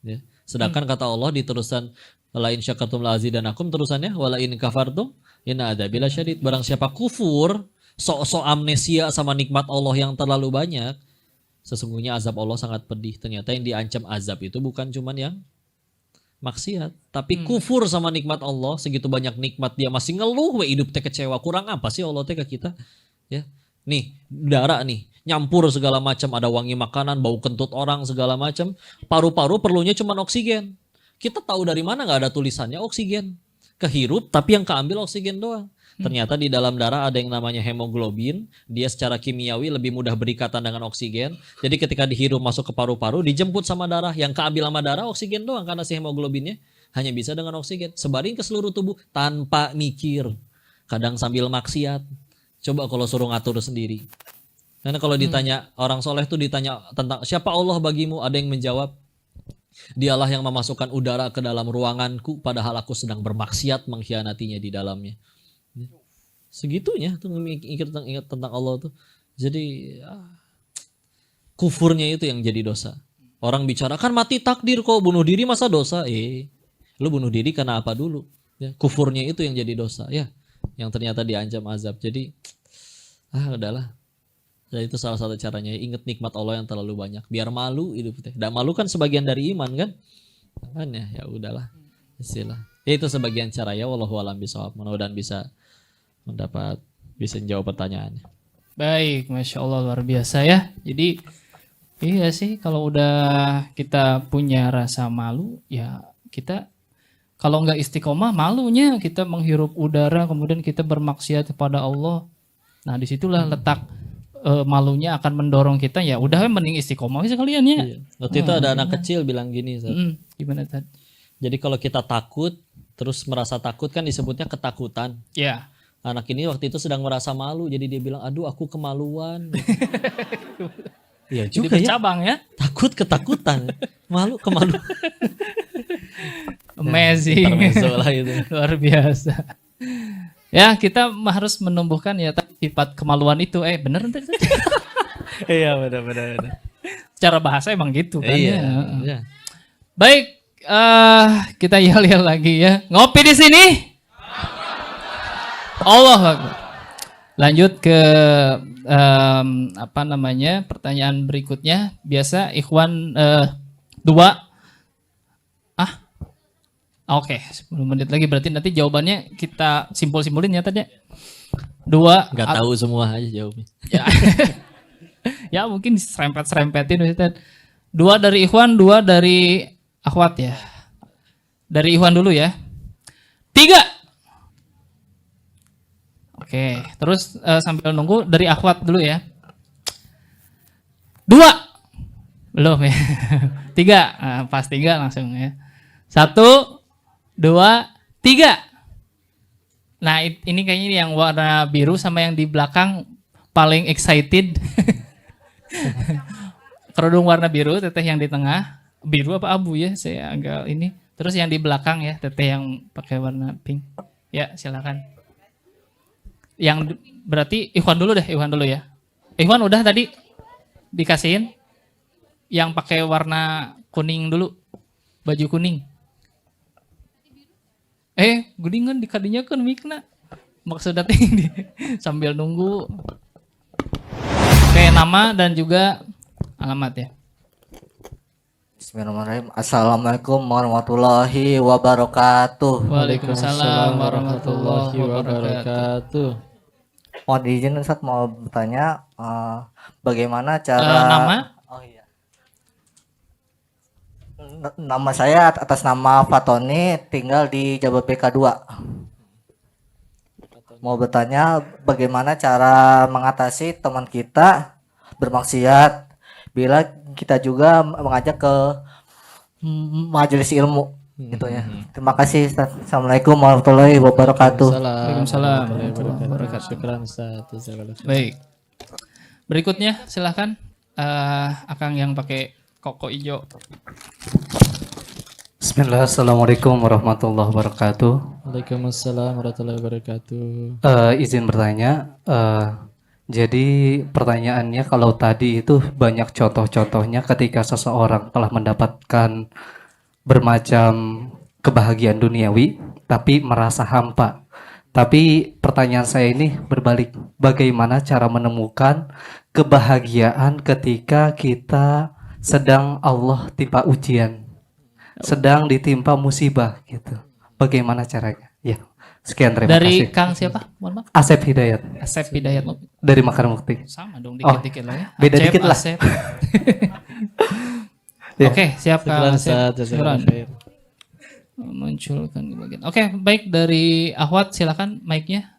Speaker 3: Ya. Sedangkan kata Allah di terusan lain syakartum la azidanakum, terusannya wala in kafartum inna adzabila syadid. Barang siapa kufur, sok-sok amnesia sama nikmat Allah yang terlalu banyak, sesungguhnya azab Allah sangat pedih. Ternyata yang diancam azab itu bukan cuman yang maksiat, tapi kufur sama nikmat Allah. Segitu banyak nikmat dia masih ngeluh, we hidup teh kecewa. Kurang apa sih Allah teh ke kita? Ya. Nih, darah nih, nyampur segala macam, ada wangi makanan, bau kentut orang segala macam. Paru-paru perlunya cuma oksigen. Kita tahu dari mana nggak ada tulisannya oksigen. Kehirup tapi yang keambil oksigen doang. Ternyata di dalam darah ada yang namanya hemoglobin. Dia secara kimiawi lebih mudah berikatan dengan oksigen. Jadi ketika dihirup masuk ke paru-paru, dijemput sama darah. Yang keambil sama darah oksigen doang karena si hemoglobinnya hanya bisa dengan oksigen. Sebarin ke seluruh tubuh tanpa mikir. Kadang sambil maksiat. Coba kalau suruh ngatur sendiri. Karena kalau ditanya, orang soleh tuh ditanya tentang siapa Allah bagimu, ada yang menjawab, dialah yang memasukkan udara ke dalam ruanganku padahal aku sedang bermaksiat mengkhianatinya di dalamnya. Segitunya tuh ingat tentang Allah tuh. Jadi kufurnya itu yang jadi dosa. Orang bicara kan mati takdir kok, bunuh diri masa dosa? Lu bunuh diri karena apa dulu? Ya, kufurnya itu yang jadi dosa ya. Yang ternyata diancam azab. Jadi udahlah. Dan itu salah satu caranya, ingat nikmat Allah yang terlalu banyak biar malu hidup teh. Dan malu kan sebagian dari iman kan? Kan ya udahlah. Istilah. Ya itu sebagian cara ya, wallahu a'lam bishawab. Mudah-mudahan bisa menjawab pertanyaannya.
Speaker 1: Baik, Masya Allah luar biasa ya. Jadi iya sih kalau udah kita punya rasa malu ya kita kalau nggak istiqomah malunya kita menghirup udara kemudian kita bermaksiat kepada Allah. Nah disitulah letak malunya akan mendorong kita ya udah mending istiqomah sekalian ya.
Speaker 3: Iya. Waktu itu ada anak kecil bilang gini,
Speaker 1: gimana tadi?
Speaker 3: Jadi kalau kita takut terus merasa takut kan disebutnya ketakutan.
Speaker 1: Ya.
Speaker 3: Anak ini waktu itu sedang merasa malu jadi dia bilang aduh aku kemaluan. Iya
Speaker 1: Jadi
Speaker 3: juga ya.
Speaker 1: bercabang ya.
Speaker 3: Takut ketakutan, malu kemaluan.
Speaker 1: Amazing.
Speaker 3: Intermezzo lah itu.
Speaker 1: Luar biasa. Ya kita harus menumbuhkan ya sifat kemaluan itu. Bener tadi?
Speaker 3: Iya benar.
Speaker 1: Secara bahasa emang gitu kan
Speaker 3: Iya.
Speaker 1: ya.
Speaker 3: Iya.
Speaker 1: Baik, kita yel-yel lagi ya. Ngopi di sini. Allah Akbar. Lanjut ke pertanyaan berikutnya. Biasa Ikhwan 2. Oke, 10 menit lagi berarti nanti jawabannya kita simpul-simpulin ya tadi. 2.
Speaker 3: Nggak tahu semua aja jawabnya.
Speaker 1: Ya, ya mungkin serempet-serempetin Ustaz. 2 dari Ikhwan, 2 dari Akhwat ya. Dari Ikhwan dulu ya. 3. Oke, terus sambil nunggu dari Akhwat dulu ya. 2. Belum ya. 3. Pas 3 langsung ya. 1, 2, 3. Nah ini kayaknya yang warna biru sama yang di belakang paling excited. Kerudung warna biru, teteh yang di tengah. Biru apa abu ya, saya agak ini. Terus yang di belakang ya, teteh yang pakai warna pink. Ya silakan. Yang berarti Ikhwan dulu ya. Ikhwan udah tadi dikasihin. Yang pakai warna kuning dulu. Baju kuning. Gudingan dikadinya kan mikna. Maksudnya ini sambil nunggu. Oke, nama dan juga alamat ya.
Speaker 6: Bismillahirrahmanirrahim. Assalamualaikum warahmatullahi wabarakatuh.
Speaker 1: Waalaikumsalam warahmatullahi wabarakatuh.
Speaker 6: Mohon izin Ustaz mau bertanya bagaimana cara
Speaker 1: Nama?
Speaker 6: Oh iya. Nama saya atas nama Fatoni, tinggal di Jababeka 2. Mau bertanya bagaimana cara mengatasi teman kita bermaksiat bila kita juga mengajak ke majelis ilmu gitu ya. Terima kasih Ustaz. Assalamualaikum warahmatullahi wabarakatuh.
Speaker 1: Waalaikumsalam warahmatullahi wabarakatuh.
Speaker 3: Syukran Ustaz.
Speaker 1: Baik. Berikutnya silahkan Akang yang pakai koko hijau.
Speaker 7: Bismillah, Assalamualaikum warahmatullahi wabarakatuh.
Speaker 3: Waalaikumsalam warahmatullahi wabarakatuh.
Speaker 7: Izin bertanya, jadi pertanyaannya kalau tadi itu banyak contoh-contohnya ketika seseorang telah mendapatkan bermacam kebahagiaan duniawi, tapi merasa hampa. Tapi pertanyaan saya ini berbalik, bagaimana cara menemukan kebahagiaan ketika kita sedang Allah timpa ujian? Sedang ditimpa musibah gitu. Bagaimana caranya? Ya, sekian terima
Speaker 1: Dari
Speaker 7: kasih.
Speaker 1: Kang siapa? Mohon maaf.
Speaker 7: Asep Hidayat
Speaker 1: Asep Hidayat.
Speaker 7: dari Makar Mukti.
Speaker 1: Sama dong dikit-dikit lah ya.
Speaker 7: beda
Speaker 1: Acep,
Speaker 7: dikit lah.
Speaker 1: Asep.
Speaker 7: Ya.
Speaker 1: Oke, siap Kang
Speaker 3: Syukran,
Speaker 1: Asep.
Speaker 3: Ustaz. Jazakallah
Speaker 1: Syukran.
Speaker 3: khair.
Speaker 1: Munculkan di bagian. Oke, baik dari Ahwat silakan mic-nya.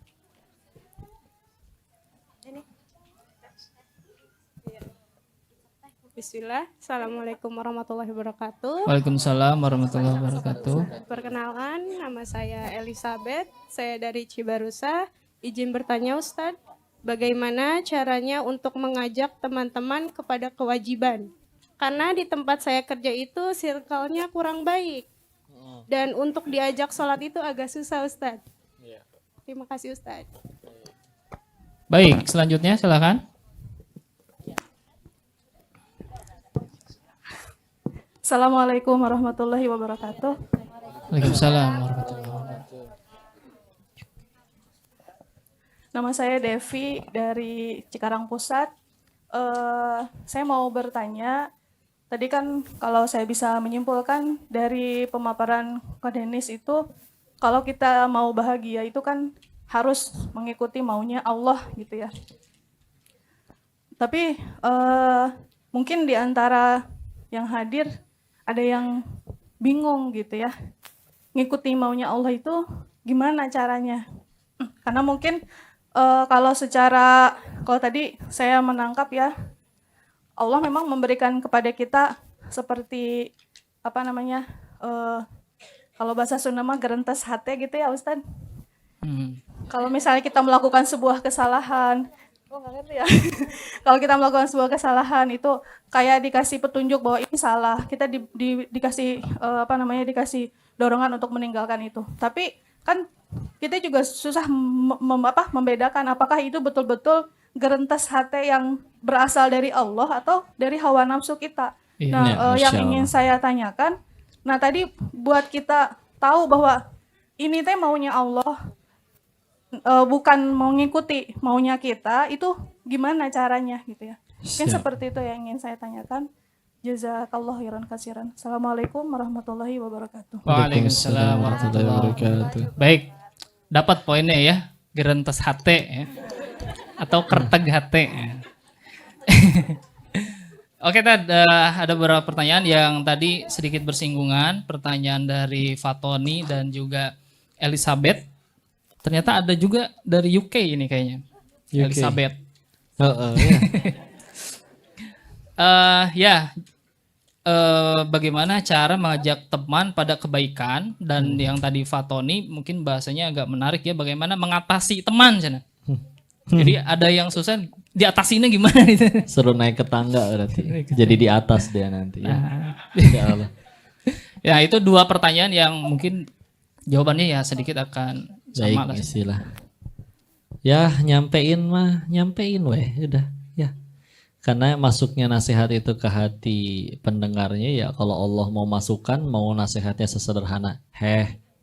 Speaker 8: Bismillah, Assalamualaikum warahmatullahi wabarakatuh.
Speaker 1: Waalaikumsalam warahmatullahi wabarakatuh.
Speaker 8: Perkenalkan, nama saya Elizabeth, saya dari Cibarusa. Izin bertanya Ustadz, bagaimana caranya untuk mengajak teman-teman kepada kewajiban? Karena di tempat saya kerja itu circle-nya kurang baik. Dan untuk diajak sholat itu agak susah Ustadz. Terima kasih Ustadz.
Speaker 1: Baik, selanjutnya silakan.
Speaker 5: Assalamualaikum warahmatullahi wabarakatuh.
Speaker 1: Waalaikumsalam warahmatullahi wabarakatuh.
Speaker 5: Nama saya Devi dari Cikarang Pusat. Saya mau bertanya, tadi kan kalau saya bisa menyimpulkan dari pemaparan Kak Denis itu, kalau kita mau bahagia itu kan harus mengikuti maunya Allah gitu ya. Tapi mungkin di antara yang hadir ada yang bingung gitu ya. Ngikuti maunya Allah itu gimana caranya? Karena mungkin kalau tadi saya menangkap ya, Allah memang memberikan kepada kita seperti apa namanya, kalau bahasa Sunda mah gerentes hate gitu ya Ustadz. Kalau misalnya kita melakukan sebuah kesalahan, nggak ngerti ya. Kalau kita melakukan sebuah kesalahan itu kayak dikasih petunjuk bahwa ini salah, kita dikasih dikasih dorongan untuk meninggalkan itu. Tapi kan kita juga susah membedakan apakah itu betul-betul gerentes hati yang berasal dari Allah atau dari hawa nafsu kita. Nah, yang ingin saya tanyakan, nah tadi buat kita tahu bahwa ini teh maunya Allah, bukan mau ngikuti maunya kita, itu gimana caranya gitu ya. Mungkin seperti itu yang ingin saya tanyakan. Jazakallah khairan katsiran. Assalamualaikum warahmatullahi wabarakatuh.
Speaker 1: Waalaikumsalam warahmatullahi wabarakatuh. Baik, dapat poinnya ya, gerentes hate ya. Atau kerteg hate ya. Oke, ada beberapa pertanyaan yang tadi sedikit bersinggungan. Pertanyaan dari Fatoni dan juga Elizabeth. Ternyata ada juga dari UK ini kayaknya.
Speaker 3: UK.
Speaker 1: Elizabeth.
Speaker 3: Ya.
Speaker 1: Bagaimana cara mengajak teman pada kebaikan, dan yang tadi Fatoni mungkin bahasanya agak menarik ya, bagaimana mengatasi teman sana. Jadi ada yang susah, diatasinya gimana gitu.
Speaker 3: Seru naik ke tangga berarti. Jadi di atas dia nanti ya. Ya Allah.
Speaker 1: Ya, itu dua pertanyaan yang mungkin jawabannya ya sedikit akan sama lah.
Speaker 3: Baik, istilah. Ya, nyampein weh, udah ya. Karena masuknya nasihat itu ke hati pendengarnya ya, kalau Allah mau masukkan, mau nasihatnya sesederhana,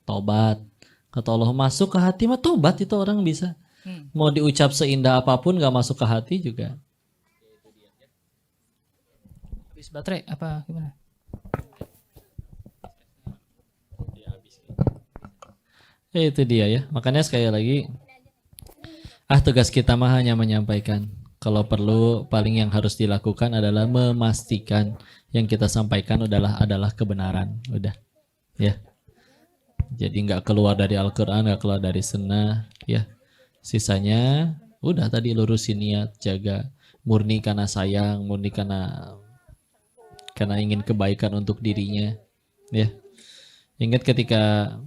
Speaker 3: tobat. Kata Allah masuk ke hati mah tobat itu orang bisa. Mau diucap seindah apapun gak masuk ke hati juga.
Speaker 1: Habis baterai apa gimana?
Speaker 3: Ya itu dia ya. Makanya sekali lagi, tugas kita mah hanya menyampaikan. Kalau perlu, paling yang harus dilakukan adalah memastikan yang kita sampaikan adalah kebenaran. Udah, ya. Jadi nggak keluar dari Al-Quran, nggak keluar dari Sunnah, ya. Sisanya, udah tadi lurusin niat, jaga murni karena sayang, murni karena ingin kebaikan untuk dirinya, ya. Ingat ketika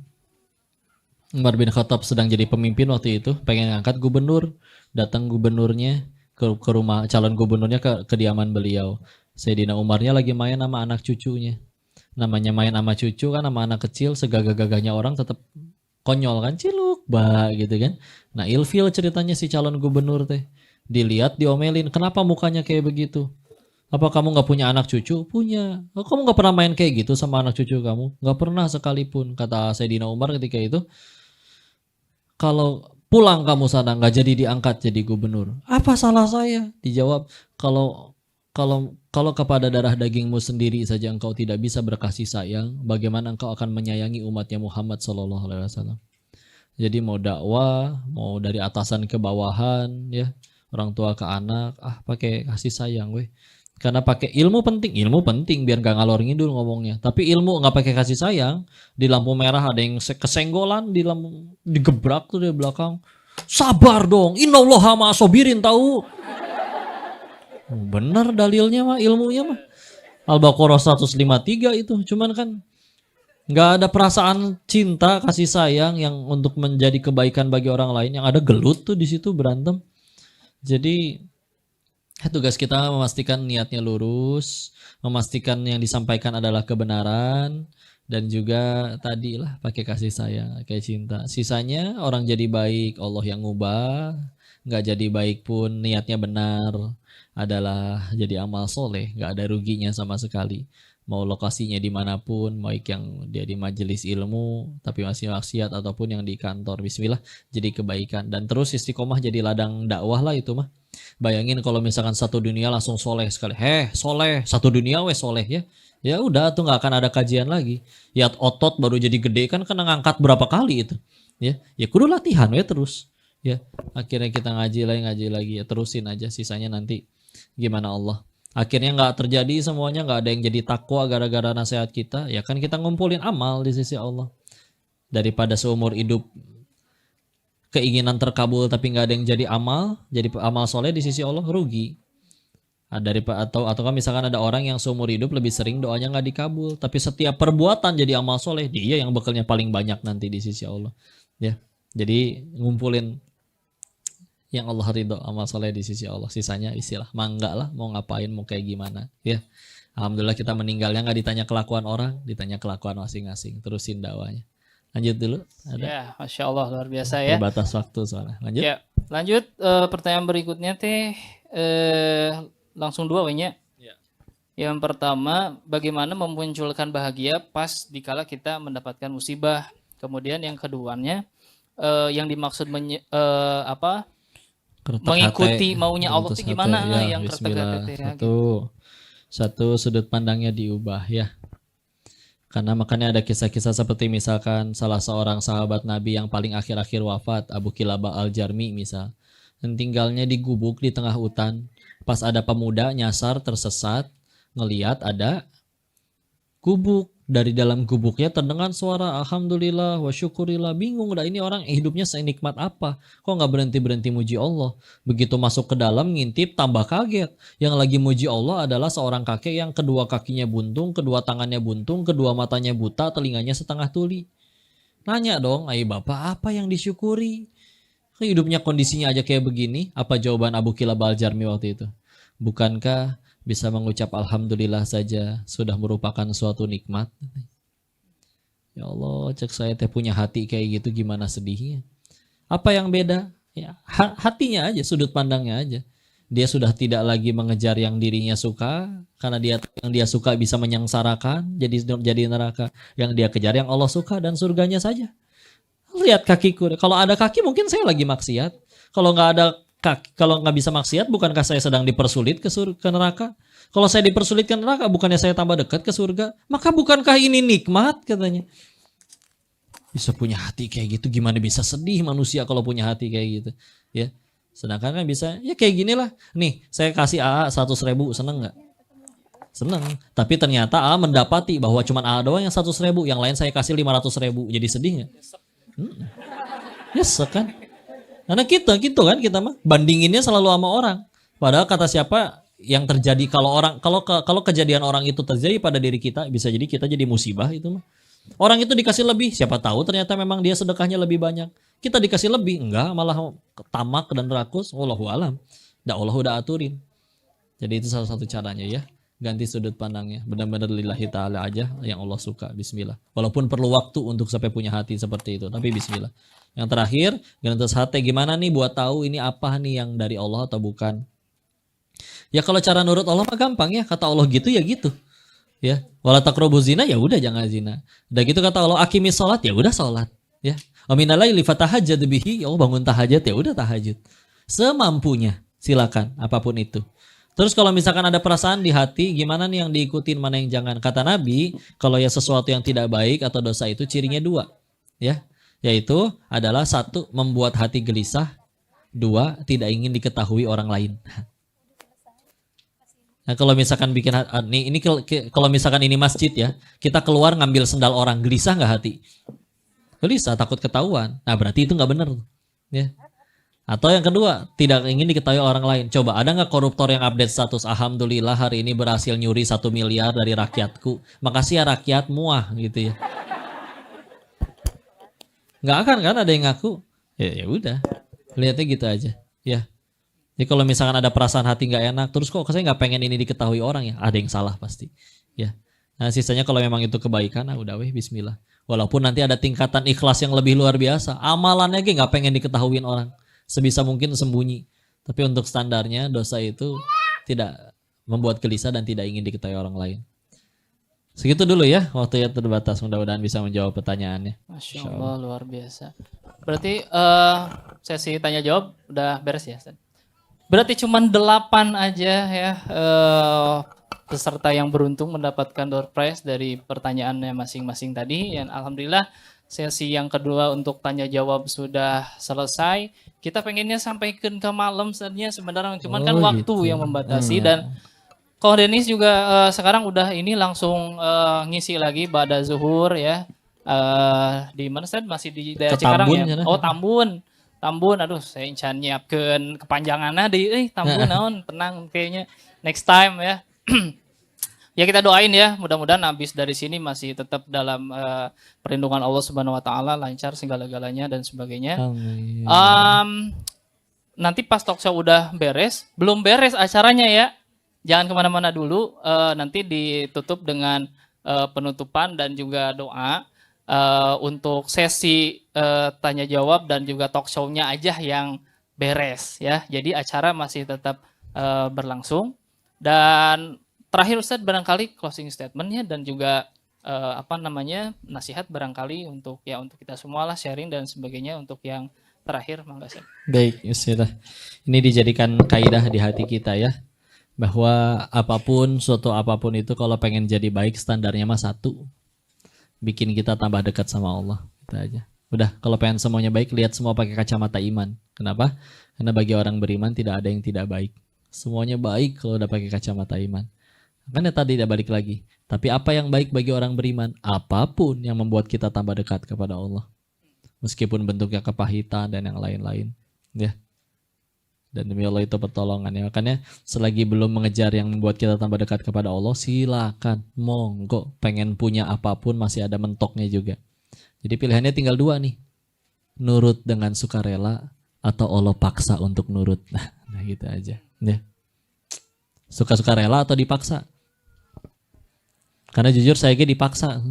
Speaker 3: Umar bin Khattab sedang jadi pemimpin waktu itu, pengen ngangkat gubernur, datang gubernurnya ke rumah calon gubernurnya ke kediaman beliau. Sayyidina Umarnya lagi main sama anak cucunya. Namanya main sama cucu kan, sama anak kecil, segagah-gagahnya orang tetap konyol kan, ciluk ba gitu kan. Nah ilfil ceritanya si calon gubernur teh, dilihat diomelin, kenapa mukanya kayak begitu? Apa kamu nggak punya anak cucu? Punya. Oh, kamu nggak pernah main kayak gitu sama anak cucu kamu? Nggak pernah sekalipun, kata Sayyidina Umar ketika itu. Kalau pulang kamu sana nggak jadi diangkat jadi gubernur, apa salah saya? Dijawab, kalau kepada darah dagingmu sendiri saja engkau tidak bisa berkasih sayang, bagaimana engkau akan menyayangi umatnya Muhammad Sallallahu Alaihi Wasallam? Jadi mau dakwah, mau dari atasan ke bawahan, ya orang tua ke anak, pakai kasih sayang, weh. Karena pakai ilmu penting biar gak ngalor ngidul ngomongnya. Tapi ilmu nggak pakai kasih sayang, di lampu merah ada yang kesenggolan, di lampu digebrak tuh dari belakang. Sabar dong, innallaha ma'asobirin tahu. Bener dalilnya mah, ilmunya mah. Al-Baqarah 153 itu, cuman kan nggak ada perasaan cinta kasih sayang yang untuk menjadi kebaikan bagi orang lain. Yang ada gelut tuh di situ berantem. Jadi tugas kita memastikan niatnya lurus, memastikan yang disampaikan adalah kebenaran, dan juga tadi lah pakai kasih sayang, kayak cinta. Sisanya orang jadi baik, Allah yang ngubah. Nggak jadi baik pun niatnya benar, adalah jadi amal soleh, nggak ada ruginya sama sekali. Mau lokasinya dimanapun, mau yang dia di majelis ilmu tapi masih maksiat ataupun yang di kantor, bismillah jadi kebaikan. Dan terus istiqomah jadi ladang dakwah lah itu mah. Bayangin kalau misalkan satu dunia langsung soleh sekali, soleh satu dunia soleh ya, ya udah tuh nggak akan ada kajian lagi. Ya otot baru jadi gede kan kena ngangkat berapa kali itu, ya kudu latihan terus, ya akhirnya kita ngaji lagi ya, terusin aja, sisanya nanti gimana Allah. Akhirnya nggak terjadi semuanya, nggak ada yang jadi takwa gara-gara nasihat kita, ya kan kita ngumpulin amal di sisi Allah. Daripada seumur hidup keinginan terkabul tapi nggak ada yang jadi amal soleh di sisi Allah, rugi. Atau kan misalkan ada orang yang seumur hidup lebih sering doanya nggak dikabul, tapi setiap perbuatan jadi amal soleh, dia yang bekalnya paling banyak nanti di sisi Allah. Ya, jadi ngumpulin yang Allah ridho, amal soleh di sisi Allah, sisanya istilah mangga lah, mau ngapain, mau kayak gimana, ya. Alhamdulillah kita meninggalnya nggak ditanya kelakuan orang, ditanya kelakuan masing-masing, terusin dakwanya. Lanjut dulu. Ada?
Speaker 1: Ya, Masya Allah, luar biasa ya.
Speaker 3: Terbatas waktu soalnya. Lanjut.
Speaker 1: Ya, lanjut pertanyaan berikutnya teh langsung dua wenya.
Speaker 3: Ya.
Speaker 1: Yang pertama, bagaimana memunculkan bahagia pas dikala kita mendapatkan musibah. Kemudian yang keduanya yang dimaksud mengikuti maunya Allah itu gimana
Speaker 3: ya,
Speaker 1: yang kretek-kretek
Speaker 3: satu sudut pandangnya diubah ya. Karena makanya ada kisah-kisah seperti misalkan salah seorang sahabat Nabi yang paling akhir-akhir wafat, Abu Kilabah Al-Jarmi misal, dan tinggalnya di gubuk di tengah hutan. Pas ada pemuda nyasar tersesat, ngeliat ada gubuk. Dari dalam gubuknya terdengar suara alhamdulillah wa syukurillah. Bingung dah ini orang hidupnya senikmat apa, kok nggak berhenti-berhenti muji Allah. Begitu masuk ke dalam ngintip tambah kaget. Yang lagi muji Allah adalah seorang kakek yang kedua kakinya buntung, kedua tangannya buntung, kedua matanya buta, telinganya setengah tuli. Nanya dong, ayo bapak, apa yang disyukuri? Hidupnya kondisinya aja kayak begini. Apa jawaban Abu Kilabah Al-Jarmi waktu itu? Bukankah bisa mengucap alhamdulillah saja sudah merupakan suatu nikmat? Ya Allah, cek saya teh punya hati kayak gitu, gimana sedihnya. Apa yang beda? Ya, hatinya aja, sudut pandangnya aja. Dia sudah tidak lagi mengejar yang dirinya suka, karena yang dia suka bisa menyengsarakan, jadi neraka. Yang dia kejar yang Allah suka dan surganya saja. Lihat kakiku, kalau ada kaki mungkin saya lagi maksiat. Kalau nggak ada kaki, kalau nggak bisa maksiat, bukankah saya sedang dipersulit ke neraka? Kalau saya dipersulit ke neraka, bukannya saya tambah dekat ke surga? Maka bukankah ini nikmat, katanya. Bisa punya hati kayak gitu, gimana bisa sedih manusia kalau punya hati kayak gitu, ya. Sedangkan kan bisa, ya kayak gini lah. Nih, saya kasih AA 100.000, seneng nggak? Seneng. Tapi ternyata AA mendapati bahwa cuma AA doang yang 100.000, yang lain saya kasih 500.000, jadi sedih nggak? Nyesek kan? Karena kita mah bandinginnya selalu sama orang. Padahal kata siapa yang terjadi kalau kejadian orang itu terjadi pada diri kita, bisa jadi kita jadi musibah itu mah. Orang itu dikasih lebih, siapa tahu ternyata memang dia sedekahnya lebih banyak. Kita dikasih lebih, enggak, malah tamak dan rakus. Wallahu alam. Allah udah aturin. Jadi itu salah satu caranya ya. Ganti sudut pandangnya. Benar-benar lillahi ta'ala aja yang Allah suka. Bismillah. Walaupun perlu waktu untuk sampai punya hati seperti itu. Tapi bismillah. Yang terakhir, ganti hati gimana nih buat tahu ini apa nih yang dari Allah atau bukan. Ya kalau cara nurut Allah mah gampang ya. Kata Allah gitu ya gitu. Ya. Wala taqrabu zina ya udah jangan zina. Udah gitu kata Allah aqimis salat ya udah salat. Ya. Wa minal laili fatahajjad bihi. Ya Allah bangun tahajud ya udah tahajud. Semampunya. Silakan apapun itu. Terus kalau misalkan ada perasaan di hati, gimana nih yang diikutin, mana yang jangan? Kata Nabi, kalau ya sesuatu yang tidak baik atau dosa itu cirinya dua. Ya, yaitu adalah satu, membuat hati gelisah. Dua, tidak ingin diketahui orang lain. Nah kalau misalkan bikin ini kalau misalkan ini masjid ya, kita keluar ngambil sendal orang, gelisah nggak hati? Gelisah, takut ketahuan. Nah berarti itu nggak benar. Ya. Atau yang kedua, tidak ingin diketahui orang lain. Coba ada nggak koruptor yang update status? Alhamdulillah hari ini berhasil nyuri 1 miliar dari rakyatku. Makasih ya rakyat, muah gitu ya. Nggak akan kan ada yang ngaku? Ya udah, lihatnya gitu aja. Ya. Jadi kalau misalkan ada perasaan hati nggak enak, terus kok saya nggak pengen ini diketahui orang ya, ada yang salah pasti. Ya. Nah sisanya kalau memang itu kebaikan, udah bismillah. Walaupun nanti ada tingkatan ikhlas yang lebih luar biasa, amalannya nggak pengen diketahuin orang. Sebisa mungkin sembunyi. Tapi untuk standarnya dosa itu tidak membuat gelisah dan tidak ingin diketahui orang lain. Segitu dulu ya, waktunya terbatas. Mudah-mudahan bisa menjawab pertanyaannya.
Speaker 1: Masya Allah, luar biasa. Berarti sesi tanya jawab udah beres ya, Ustaz? Berarti cuma 8 aja ya peserta yang beruntung mendapatkan door prize dari pertanyaannya masing-masing tadi. Dan alhamdulillah sesi yang kedua untuk tanya jawab sudah selesai. Kita pengennya sampaikan ke malam sebenarnya cuman kan waktu gitu yang membatasi. Dan Ko Denis juga sekarang udah ini langsung ngisi lagi pada zuhur ya. Di mana Ustaz? Masih di daerah Cikarang ya? Oh Tambun. Aduh saya encan nyiapkeun kepanjanganna di Tambun naon tenang kayaknya next time ya. Ya kita doain ya, mudah-mudahan habis dari sini masih tetap dalam perlindungan Allah Subhanahu wa taala, lancar segala-galanya dan sebagainya. Amin. Nanti pas talk show udah beres, belum beres acaranya ya. Jangan kemana-mana dulu, nanti ditutup dengan penutupan dan juga doa untuk sesi tanya jawab dan juga talk show-nya aja yang beres ya. Jadi acara masih tetap berlangsung. Dan terakhir Ustadz barangkali closing statement-nya dan juga nasihat barangkali untuk kita semua lah, sharing dan sebagainya untuk yang terakhir, mangga Ustadz.
Speaker 3: Baik, Ustadz. Ini dijadikan kaidah di hati kita ya, bahwa suatu apapun itu kalau pengen jadi baik standarnya mah satu, bikin kita tambah dekat sama Allah, itu aja. Udah, kalau pengen semuanya baik, lihat semua pakai kacamata iman. Kenapa? Karena bagi orang beriman tidak ada yang tidak baik. Semuanya baik kalau udah pakai kacamata iman. Kan ya tadi tidak balik lagi. Tapi apa yang baik bagi orang beriman? Apapun yang membuat kita tambah dekat kepada Allah. Meskipun bentuknya kepahitan dan yang lain-lain. Ya. Dan demi Allah itu pertolongan ya. Makanya selagi belum mengejar yang membuat kita tambah dekat kepada Allah, silakan, monggo. Pengen punya apapun masih ada mentoknya juga. Jadi pilihannya tinggal 2 nih. Nurut dengan sukarela atau Allah paksa untuk nurut. Nah gitu aja. Ya. Suka-suka rela atau dipaksa? Karena jujur saya dipaksa.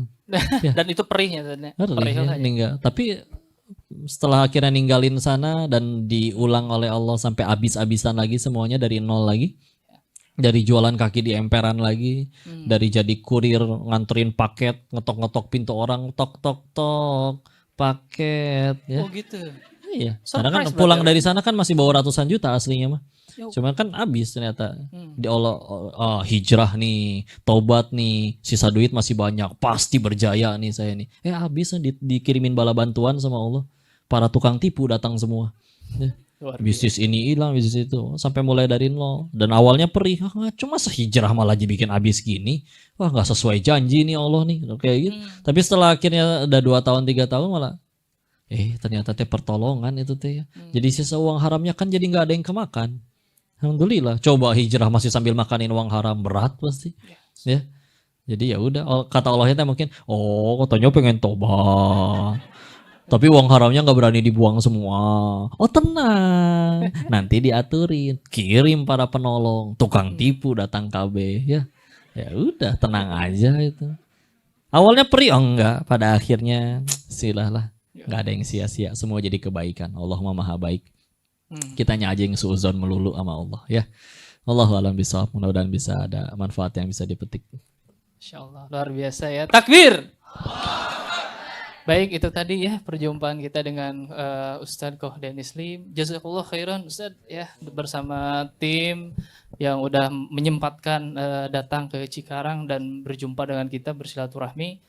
Speaker 3: Ya.
Speaker 1: Dan itu perihnya.
Speaker 3: Perih ya, ninggal. Tapi setelah akhirnya ninggalin sana dan diulang oleh Allah sampai habis-habisan lagi semuanya dari nol lagi. Dari jualan kaki di emperan lagi. Dari jadi kurir nganterin paket, ngetok-ngetok pintu orang, tok-tok-tok, paket. Ya.
Speaker 1: Oh gitu?
Speaker 3: Iya. Karena kan pulang dari sana kan masih bawa ratusan juta aslinya mah. Cuma kan habis ternyata di Allah hijrah nih, tobat nih, sisa duit masih banyak, pasti berjaya nih saya nih. Habis dikirimin bala bantuan sama Allah, para tukang tipu datang semua. Ya. Bisnis ini hilang, bisnis itu, sampai mulai dari nol. Dan awalnya perih, cuma sehijrah malah bikin habis gini, wah nggak sesuai janji nih Allah nih, kayak gitu. Tapi setelah akhirnya udah 2 tahun 3 tahun malah, ternyata pertolongan itu ya. Jadi sisa uang haramnya kan jadi nggak ada yang kemakan. Alhamdulillah. Coba hijrah masih sambil makanin uang haram, berat pasti. Ya. Jadi ya udah, kata Allah itu mungkin, katanya pengen tobat. Tapi uang haramnya nggak berani dibuang semua. Tenang. Nanti diaturin, kirim para penolong, tukang tipu datang KB ya. Ya udah, tenang aja itu. Awalnya perih, oh enggak, pada akhirnya silahlah. Enggak ada yang sia-sia, semua jadi kebaikan. Allah Maha baik. Kitanya aja yang suuzon melulu sama Allah ya. Allahu a'lam bishawab. Mudah-mudahan bisa ada manfaat yang bisa dipetik.
Speaker 1: Insyaallah luar biasa ya. Takbir. Baik, itu tadi ya perjumpaan kita dengan Ustadz Koh Denis Lim. Jazakallah khairan Ustadz ya, bersama tim yang udah menyempatkan datang ke Cikarang dan berjumpa dengan kita bersilaturahmi.